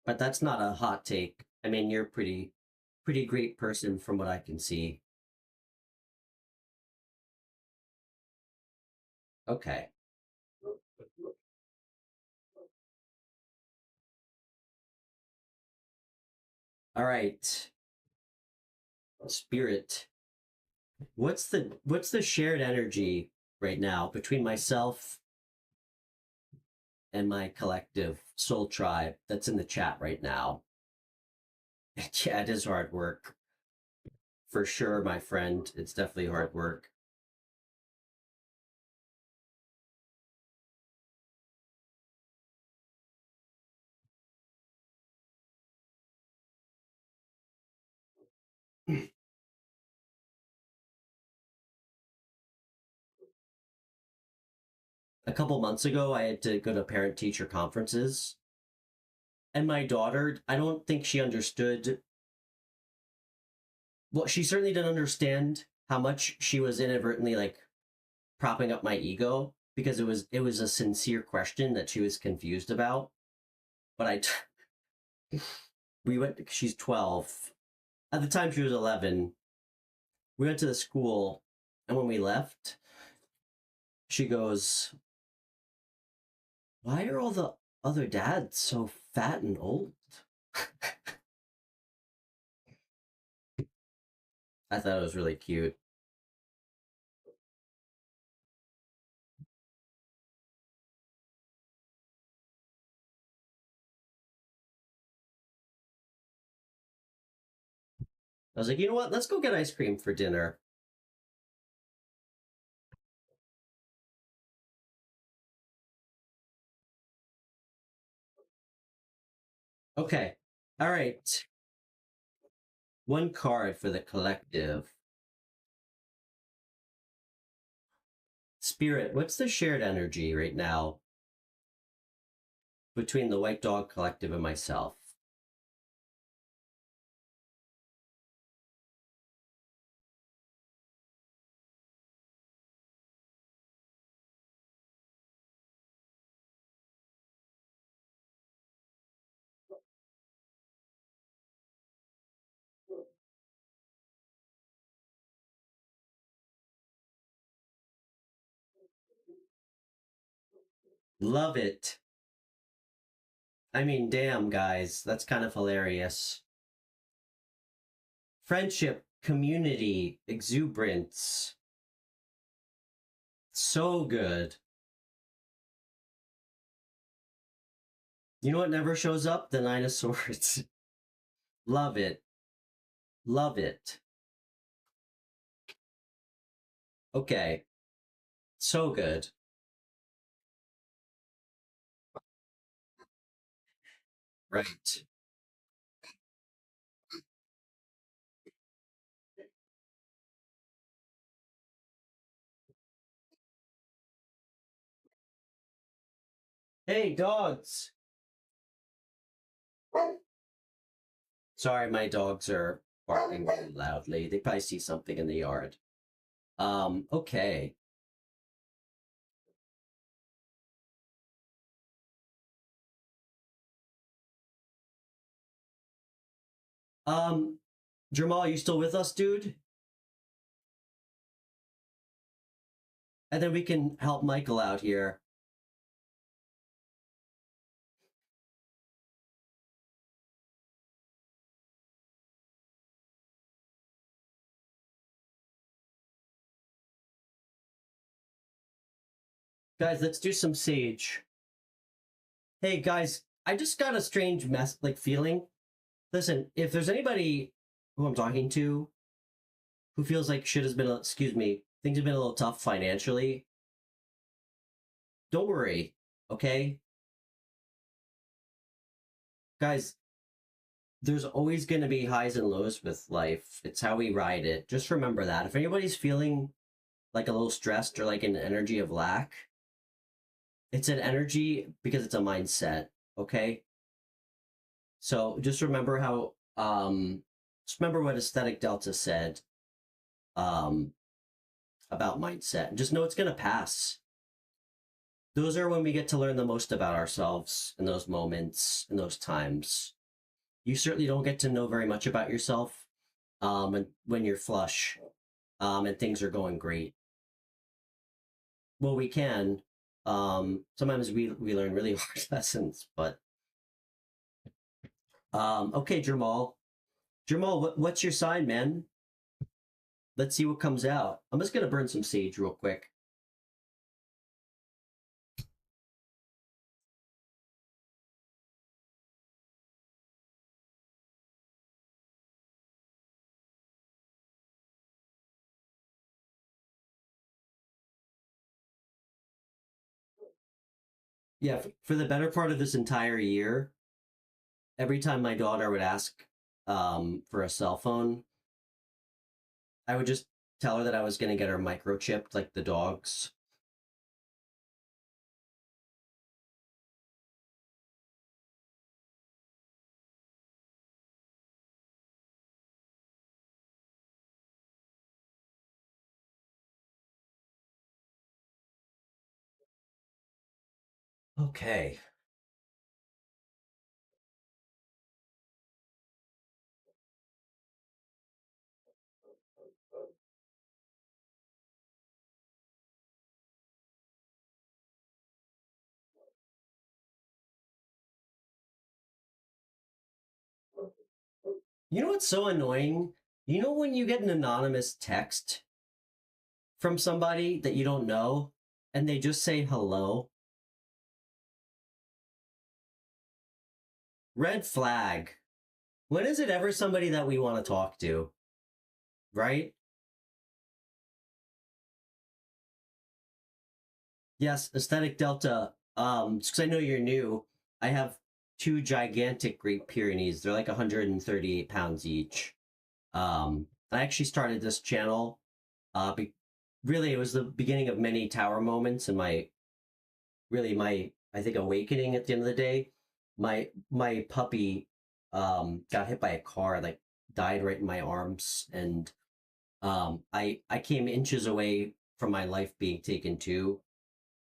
Speaker 1: But that's not a hot take. I mean, you're pretty great person from what I can see. Okay. All right. Spirit. What's the shared energy right now between myself and my collective soul tribe that's in the chat right now? Yeah, it is hard work. For sure, my friend. It's definitely hard work. A couple months ago, I had to go to parent teacher conferences. And my daughter, I don't think she understood. Well, she certainly didn't understand how much she was inadvertently like propping up my ego because it was a sincere question that she was confused about. But we went. She's 12. At the time, she was 11. We went to the school, and when we left, she goes, "Why are all the other dads so fat and old?" I thought it was really cute. I was like, you know what? Let's go get ice cream for dinner. Okay. All right. One card for the collective. Spirit, what's the shared energy right now between the White Dog Collective and myself? Love it. I mean, damn, guys, that's kind of hilarious. Friendship, community, exuberance. So good. You know what never shows up? The Nine of Swords. Love it. Love it. Okay. So good. Right. Hey, dogs. Sorry, my dogs are barking really loudly. They probably see something in the yard. Okay. Um, Jamal, you still with us, dude? And then we can help Michael out here. Guys, let's do some sage. Hey guys, I just got a strange mess like feeling. Listen, if there's anybody who I'm talking to who feels like shit has been excuse me, things have been a little tough financially, don't worry, okay? Guys, there's always going to be highs and lows with life. It's how we ride it. Just remember that. If anybody's feeling like a little stressed or like an energy of lack, it's an energy because it's a mindset, okay? So just remember how just remember what Aesthetic Delta said um about mindset. And just know it's gonna pass. those are when we get to learn the most about ourselves in those moments, in those times. You certainly don't get to know very much about yourself and when you're flush and things are going great. Well, we can. Sometimes we learn really hard lessons, but okay, Jamal. Jamal, what's your sign, man? Let's see what comes out. I'm just gonna burn some sage real quick. Yeah, for the better part of this entire year, every time my daughter would ask for a cell phone, I would just tell her that I was gonna get her microchipped, like the dogs. Okay. You know what's so annoying? You know when you get an anonymous text from somebody that you don't know and they just say hello? Red flag. When is it ever somebody that we want to talk to? Right? Yes, aesthetic delta. Because I know you're new. I have two gigantic Great Pyrenees. They're like 138 pounds each. I actually started this channel. Really, it was the beginning of many tower moments and my I think awakening at the end of the day. My puppy got hit by a car, like died right in my arms, and I came inches away from my life being taken too.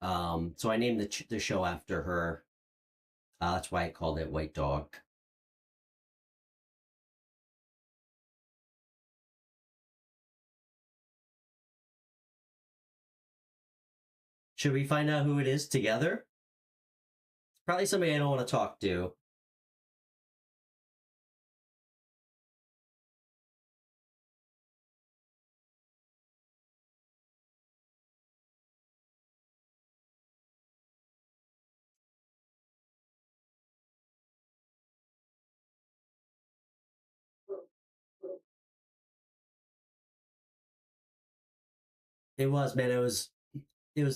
Speaker 1: So I named the show after her. That's why I called it White Dog. Should we find out who it is together? Probably somebody I don't want to talk to. It was, man. It was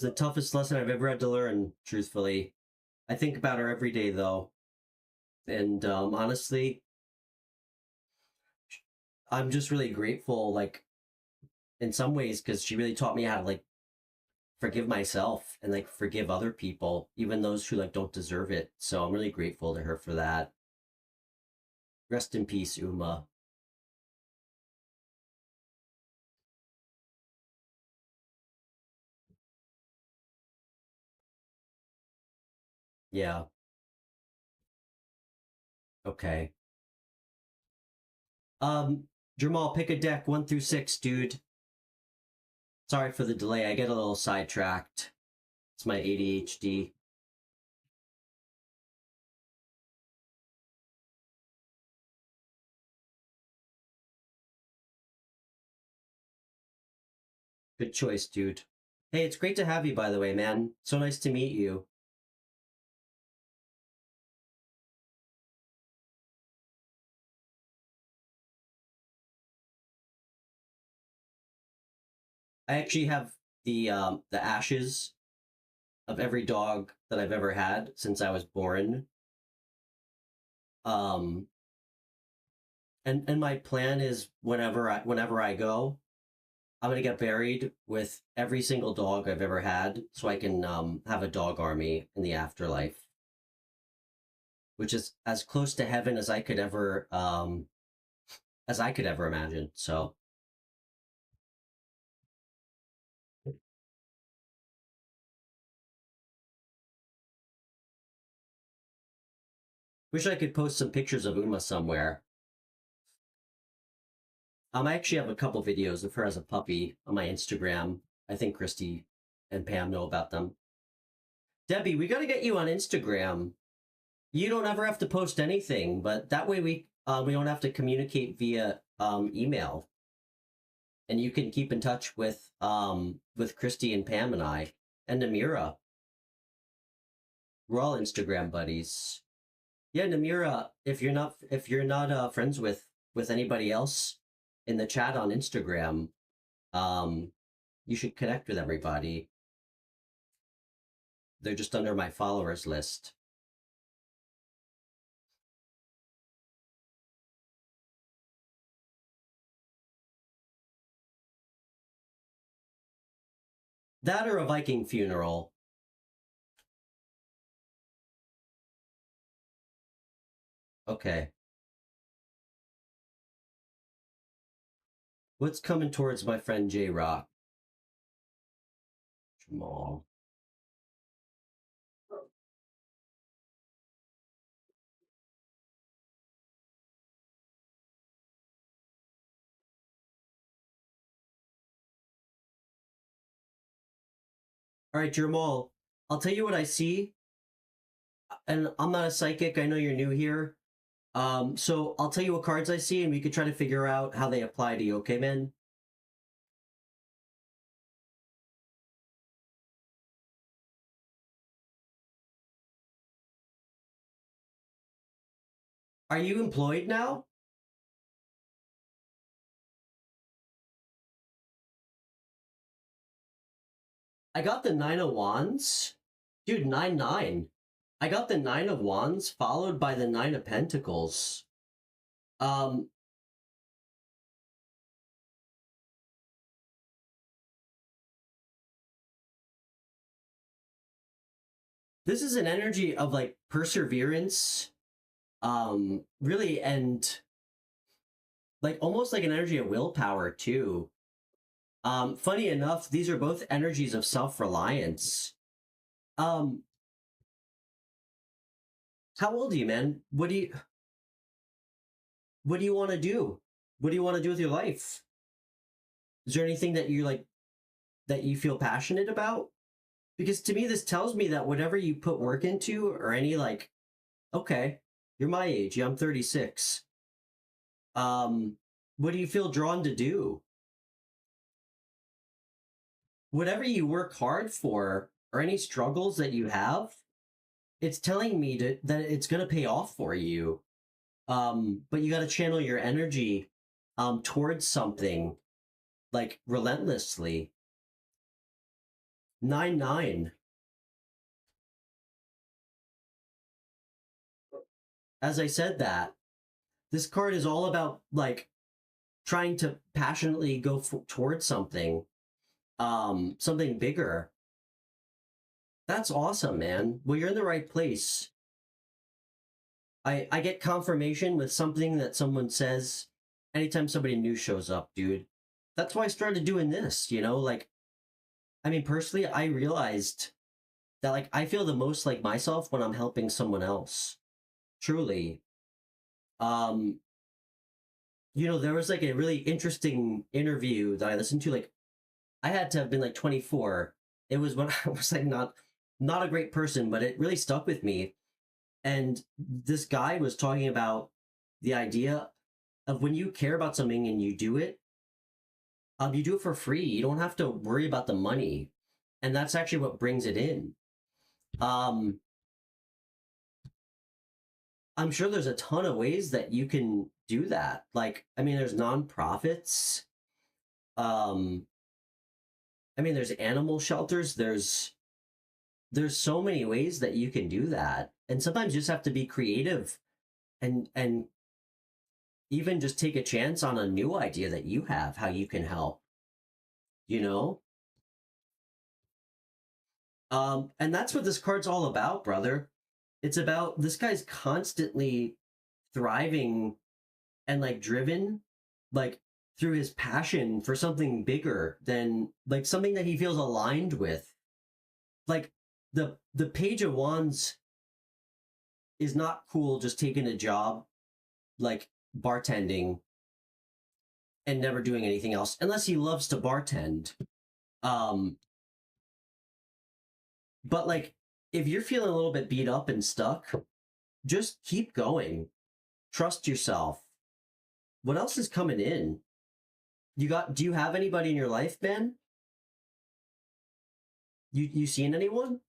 Speaker 1: the toughest lesson I've ever had to learn. Truthfully, I think about her every day though, and honestly, I'm just really grateful. Like in some ways, because she really taught me how to like forgive myself and like forgive other people, even those who like don't deserve it. So I'm really grateful to her for that. Rest in peace, Uma. Yeah. Okay. Jamal, pick a deck 1 through 6, dude. Sorry for the delay. I get a little sidetracked. It's my ADHD. Good choice, dude. Hey, it's great to have you, by the way, man. So nice to meet you. I actually have the ashes of every dog that I've ever had since I was born. Um, and my plan is whenever I go, I'm gonna get buried with every single dog I've ever had, so I can have a dog army in the afterlife, which is as close to heaven as I could ever imagine. So Wish I could post some pictures of Uma somewhere. I actually have a couple videos of her as a puppy on my Instagram. I think Christy and Pam know about them. Debbie, we got to get you on Instagram. You don't ever have to post anything, but that way we don't have to communicate via email, and you can keep in touch with Christy and Pam and I and Namira. We're all Instagram buddies. Yeah, Namira, if you're not friends with anybody else in the chat on Instagram, you should connect with everybody. They're just under my followers list. That or a Viking funeral. Okay. What's coming towards my friend J-Rock? Jamal. All right, Jamal, I'll tell you what I see. And I'm not a psychic. I know you're new here. So I'll tell you what cards I see, and we could try to figure out how they apply to you. Okay, man? Are you employed now? I got the Nine of Wands. Dude, 9-9. I got the Nine of Wands followed by the Nine of Pentacles. This is an energy of like perseverance, really, and like almost like an energy of willpower too. Funny enough, these are both energies of self-reliance. How old are you, man? What do you want to do? What do you want to do with your life? Is there anything that you like that you feel passionate about? Because to me, this tells me that whatever you put work into, or any like, okay, you're my age. Yeah, I'm 36. What do you feel drawn to do? Whatever you work hard for, or any struggles that you have, it's telling me that it's going to pay off for you. But you got to channel your energy towards something like relentlessly. 9-9. As I said that, this card is all about like trying to passionately go towards something, something bigger. That's awesome, man. Well, you're in the right place. I get confirmation with something that someone says anytime somebody new shows up, dude. That's why I started doing this, you know? Like, I mean, personally, I realized that, like, I feel the most like myself when I'm helping someone else. Truly. You know, there was like a really interesting interview that I listened to. Like, I had to have been like 24. It was when I was like not a great person, but it really stuck with me. And this guy was talking about the idea of when you care about something and you do it for free. You don't have to worry about the money. And that's actually what brings it in. I'm sure there's a ton of ways that you can do that. Like, I mean, there's nonprofits. I mean, there's animal shelters. There's so many ways that you can do that. And sometimes you just have to be creative and even just take a chance on a new idea that you have, how you can help, you know? And that's what this card's all about, brother. It's about this guy's constantly thriving and like driven, like through his passion for something bigger than like something that he feels aligned with. Like the Page of Wands is not cool just taking a job like bartending and never doing anything else unless he loves to bartend. Um, but like if you're feeling a little bit beat up and stuck, just keep going. Trust yourself. What else is coming in? Do you have anybody in your life, Ben? You seen anyone?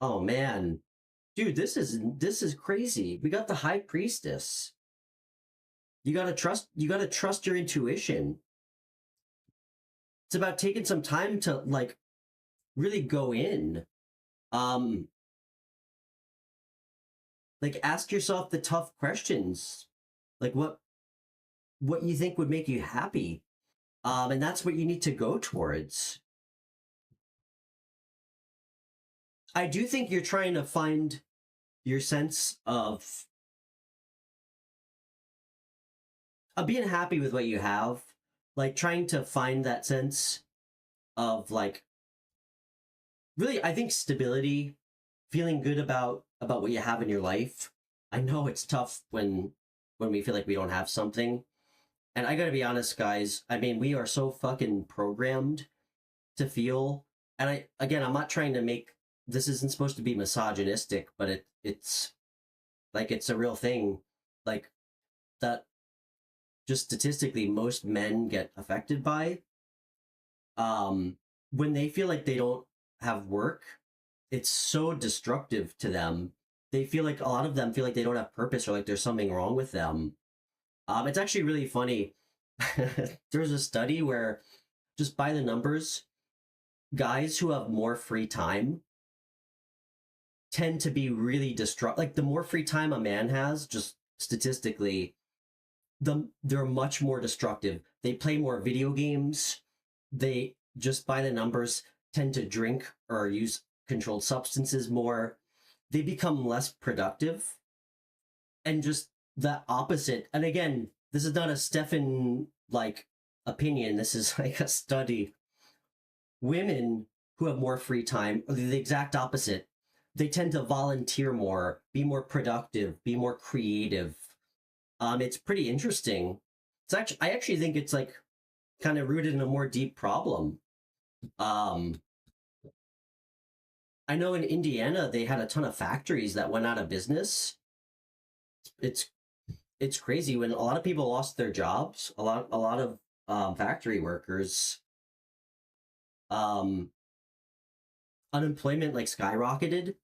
Speaker 1: Oh man. Dude, this is crazy. We got the high priestess. You gotta trust your intuition. It's about taking some time to like really go in. Like ask yourself the tough questions. Like what you think would make you happy. And that's what you need to go towards. I do think you're trying to find your sense of being happy with what you have, like trying to find that sense of like really, I think stability, feeling good about what you have in your life. I know it's tough when we feel like we don't have something. And I gotta be honest, guys, I mean, we are so fucking programmed to feel, and I'm not trying to make, this isn't supposed to be misogynistic, but it's like, it's a real thing, like, that just statistically most men get affected by. When they feel like they don't have work, it's so destructive to them. They feel like, a lot of them feel like they don't have purpose or like there's something wrong with them. It's actually really funny. There's a study where, just by the numbers, guys who have more free time tend to be really destructive. Like the more free time a man has, just statistically, they're much more destructive. They play more video games. They, just by the numbers, tend to drink or use controlled substances more. They become less productive. And just the opposite. And again, this is not a Stefan like opinion. This is like a study. Women who have more free time are the exact opposite. They tend to volunteer more, be more productive, be more creative. It's pretty interesting. I actually think it's like kind of rooted in a more deep problem. I know in Indiana they had a ton of factories that went out of business. It's crazy when a lot of people lost their jobs. A lot of factory workers. Unemployment like skyrocketed,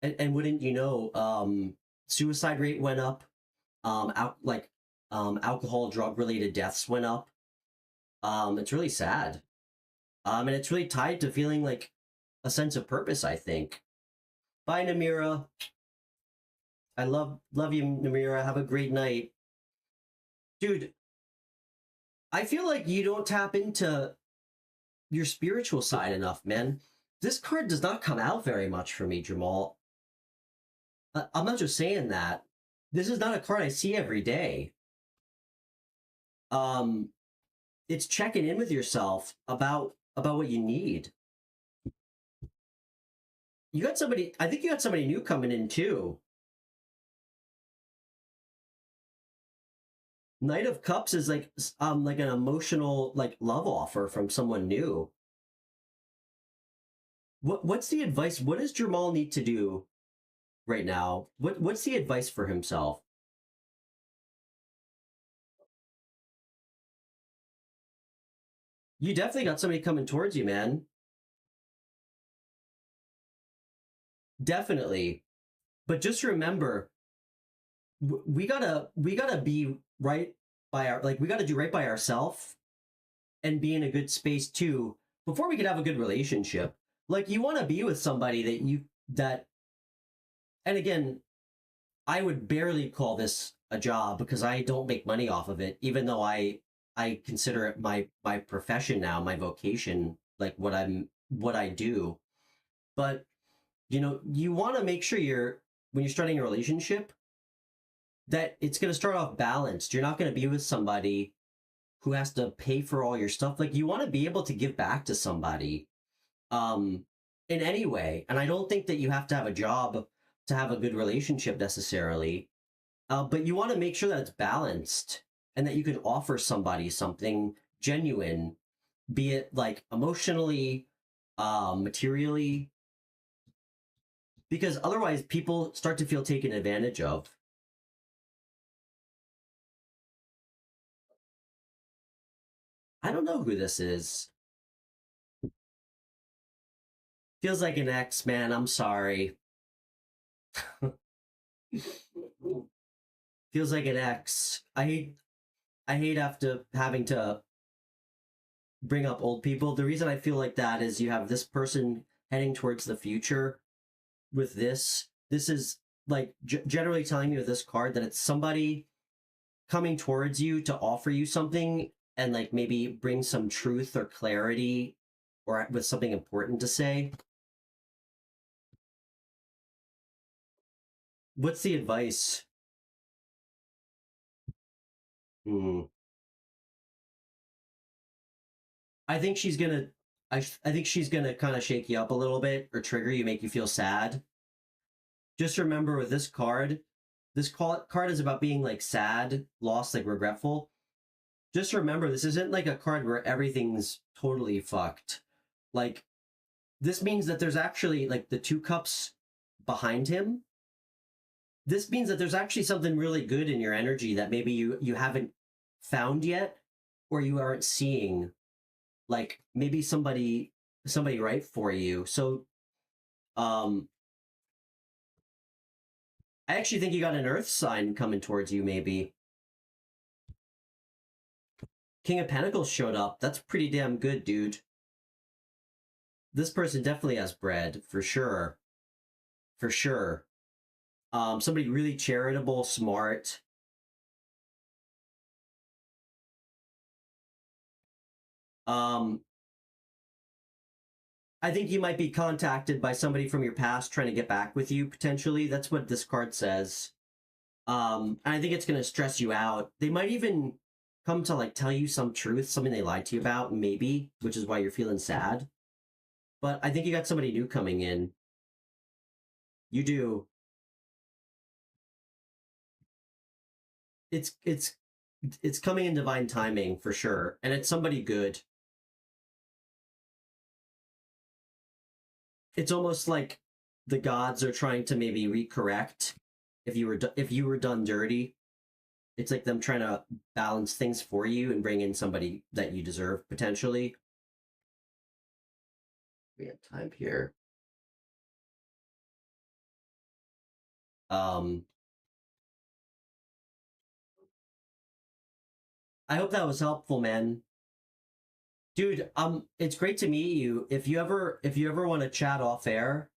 Speaker 1: and wouldn't you know, suicide rate went up. Alcohol, drug related deaths went up. It's really sad. And it's really tied to feeling like a sense of purpose, I think. Bye, Namira. I love you, Namira. Have a great night. Dude, I feel like you don't tap into your spiritual side enough, man. This card does not come out very much for me, Jamal. I'm not just saying that. This is not a card I see every day. It's checking in with yourself about what you need. You got somebody, I think you got somebody new coming in too. Knight of Cups is like an emotional like love offer from someone new. What's the advice? What does Jamal need to do right now? What's the advice for himself? You definitely got somebody coming towards you, man. Definitely. But just remember, we gotta be right by our, like, we gotta do right by ourselves and be in a good space too before we could have a good relationship. Like, you want to be with somebody that and again, I would barely call this a job because I don't make money off of it, even though I consider it my profession now, my vocation, like what I do. But you know, you want to make sure when you're starting a relationship, that it's going to start off balanced. You're not going to be with somebody who has to pay for all your stuff. Like, you want to be able to give back to somebody in any way. And I don't think that you have to have a job to have a good relationship necessarily. But you want to make sure that it's balanced and that you can offer somebody something genuine, be it like emotionally, materially, because otherwise people start to feel taken advantage of. I don't know who this is. Feels like an ex, man. I'm sorry. Feels like an ex. I hate after having to bring up old people. The reason I feel like that is you have this person heading towards the future with this. This is like generally telling me with this card that it's somebody coming towards you to offer you something and like maybe bring some truth or clarity or with something important to say. What's the advice? Hmm. I think she's gonna. I think she's gonna kind of shake you up a little bit or trigger you, make you feel sad. Just remember with this card is about being like sad, lost, like regretful. Just remember this isn't like a card where everything's totally fucked. Like this means that there's actually like the two cups behind him. This means that there's actually something really good in your energy that maybe you haven't found yet or you aren't seeing. Like maybe somebody right for you. So um I actually think you got an earth sign coming towards you, maybe. King of Pentacles showed up. That's pretty damn good, dude. This person definitely has bread, for sure. For sure. Somebody really charitable, smart. I think you might be contacted by somebody from your past trying to get back with you, potentially. That's what this card says. And I think it's going to stress you out. They might even come to like tell you some truth, something they lied to you about, maybe, which is why you're feeling sad. But I think you got somebody new coming in. You do. It's coming in divine timing for sure, and it's somebody good. It's almost like the gods are trying to maybe recorrect if you were done dirty. It's like them trying to balance things for you and bring in somebody that you deserve potentially. We have time here. Um, I hope that was helpful, man. Dude, it's great to meet you. If you ever want to chat off air,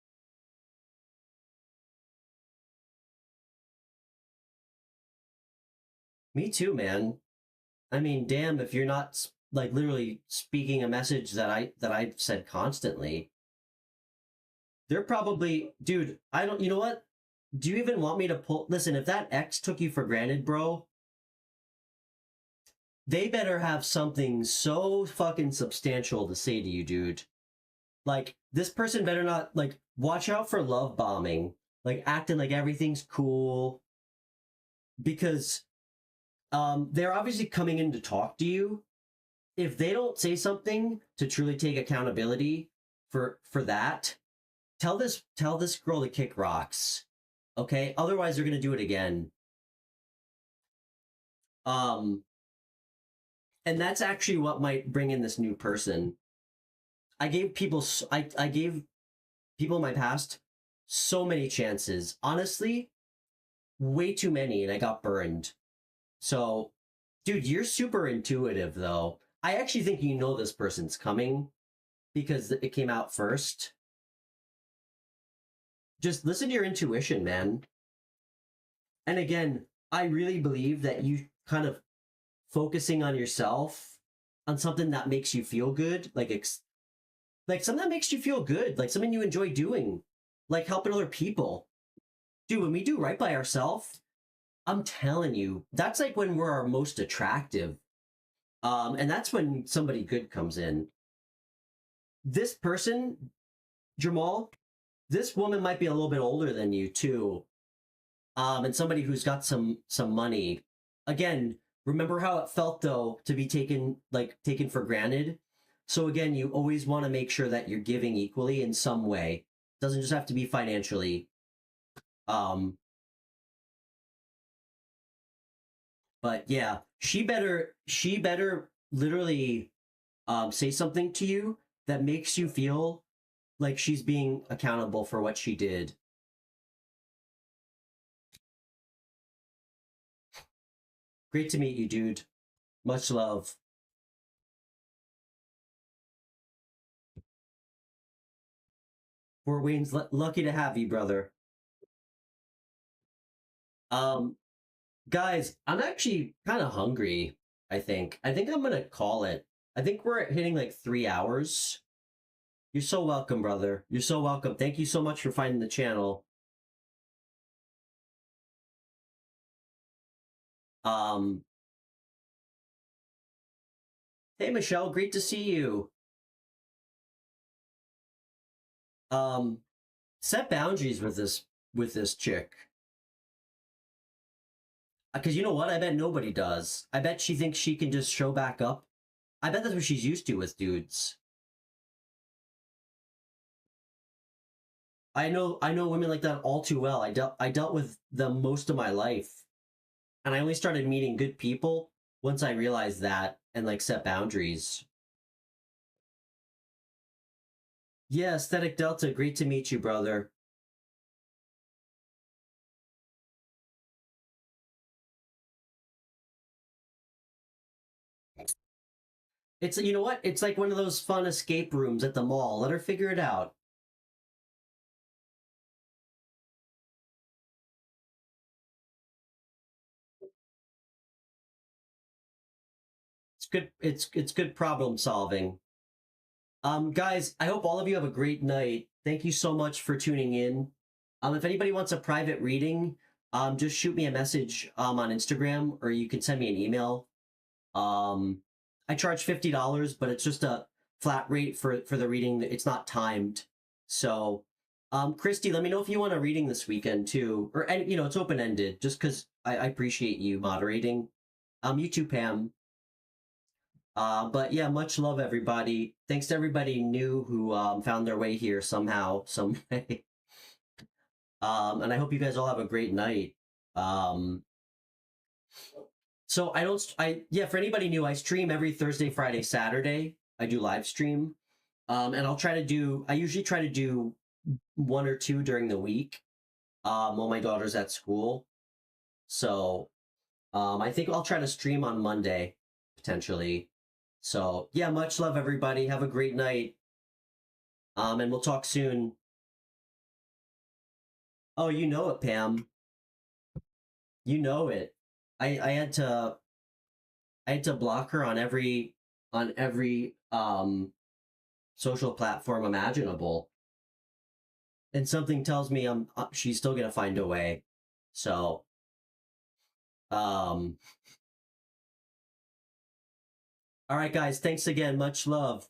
Speaker 1: me too, man. I mean, damn, if you're not like literally speaking a message that I've said constantly, they're probably, dude, I don't, you know what? Do you even want me to pull? Listen, if that ex took you for granted, bro, they better have something so fucking substantial to say to you, dude. Like, this person better not, like, watch out for love bombing, like, acting like everything's cool, because they're obviously coming in to talk to you. If they don't say something to truly take accountability for that, tell this girl to kick rocks. Okay? Otherwise they're gonna do it again. Um and that's actually what might bring in this new person. I gave people I gave people in my past so many chances. Honestly, way too many, and I got burned. So, dude, you're super intuitive though. I actually think you know this person's coming because it came out first. Just listen to your intuition, man. And again, I really believe that you kind of focusing on yourself, on something that makes you feel good, like something that makes you feel good, like something you enjoy doing, like helping other people. Dude, when we do right by ourselves, I'm telling you, that's like when we're our most attractive. And that's when somebody good comes in. This person, Jamal, this woman might be a little bit older than you too, and somebody who's got some money. Again, remember how it felt though to be taken for granted. So again, you always want to make sure that you're giving equally in some way. Doesn't just have to be financially. But yeah, she better literally say something to you that makes you feel like she's being accountable for what she did. Great to meet you, dude. Much love. Fort Wayne's lucky to have you, brother. Um, guys, I'm actually kind of hungry. I think I'm gonna call it. I think we're hitting like 3 hours. You're so welcome, brother. You're so welcome. Thank you so much for finding the channel. Um, hey Michelle, great to see you. Set boundaries with this chick. Because you know what? I bet nobody does. I bet she thinks she can just show back up. I bet that's what she's used to with dudes. I know women like that all too well. I dealt with them most of my life. And I only started meeting good people once I realized that and like set boundaries. Yeah, Aesthetic Delta, great to meet you, brother. It's you know what? It's like one of those fun escape rooms at the mall. Let her figure it out. It's good. It's good problem solving. Guys, I hope all of you have a great night. Thank you so much for tuning in. If anybody wants a private reading, just shoot me a message on Instagram, or you can send me an email. I charge $50, but it's just a flat rate for the reading. It's not timed. So, Christy, let me know if you want a reading this weekend too, or and it's open ended. Just because I appreciate you moderating. You too, Pam. But yeah, much love, everybody. Thanks to everybody new who found their way here somehow, some way. And I hope you guys all have a great night. Um, so I don't, I yeah, for anybody new, I stream every Thursday, Friday, Saturday. I do live stream, and I usually try to do one or two during the week, while my daughter's at school. So, I think I'll try to stream on Monday potentially. So yeah, much love, everybody. Have a great night. And we'll talk soon. Oh, you know it, Pam. You know it. I had to block her on every social platform imaginable. And something tells me she's still gonna find a way. So all right, guys, thanks again. Much love.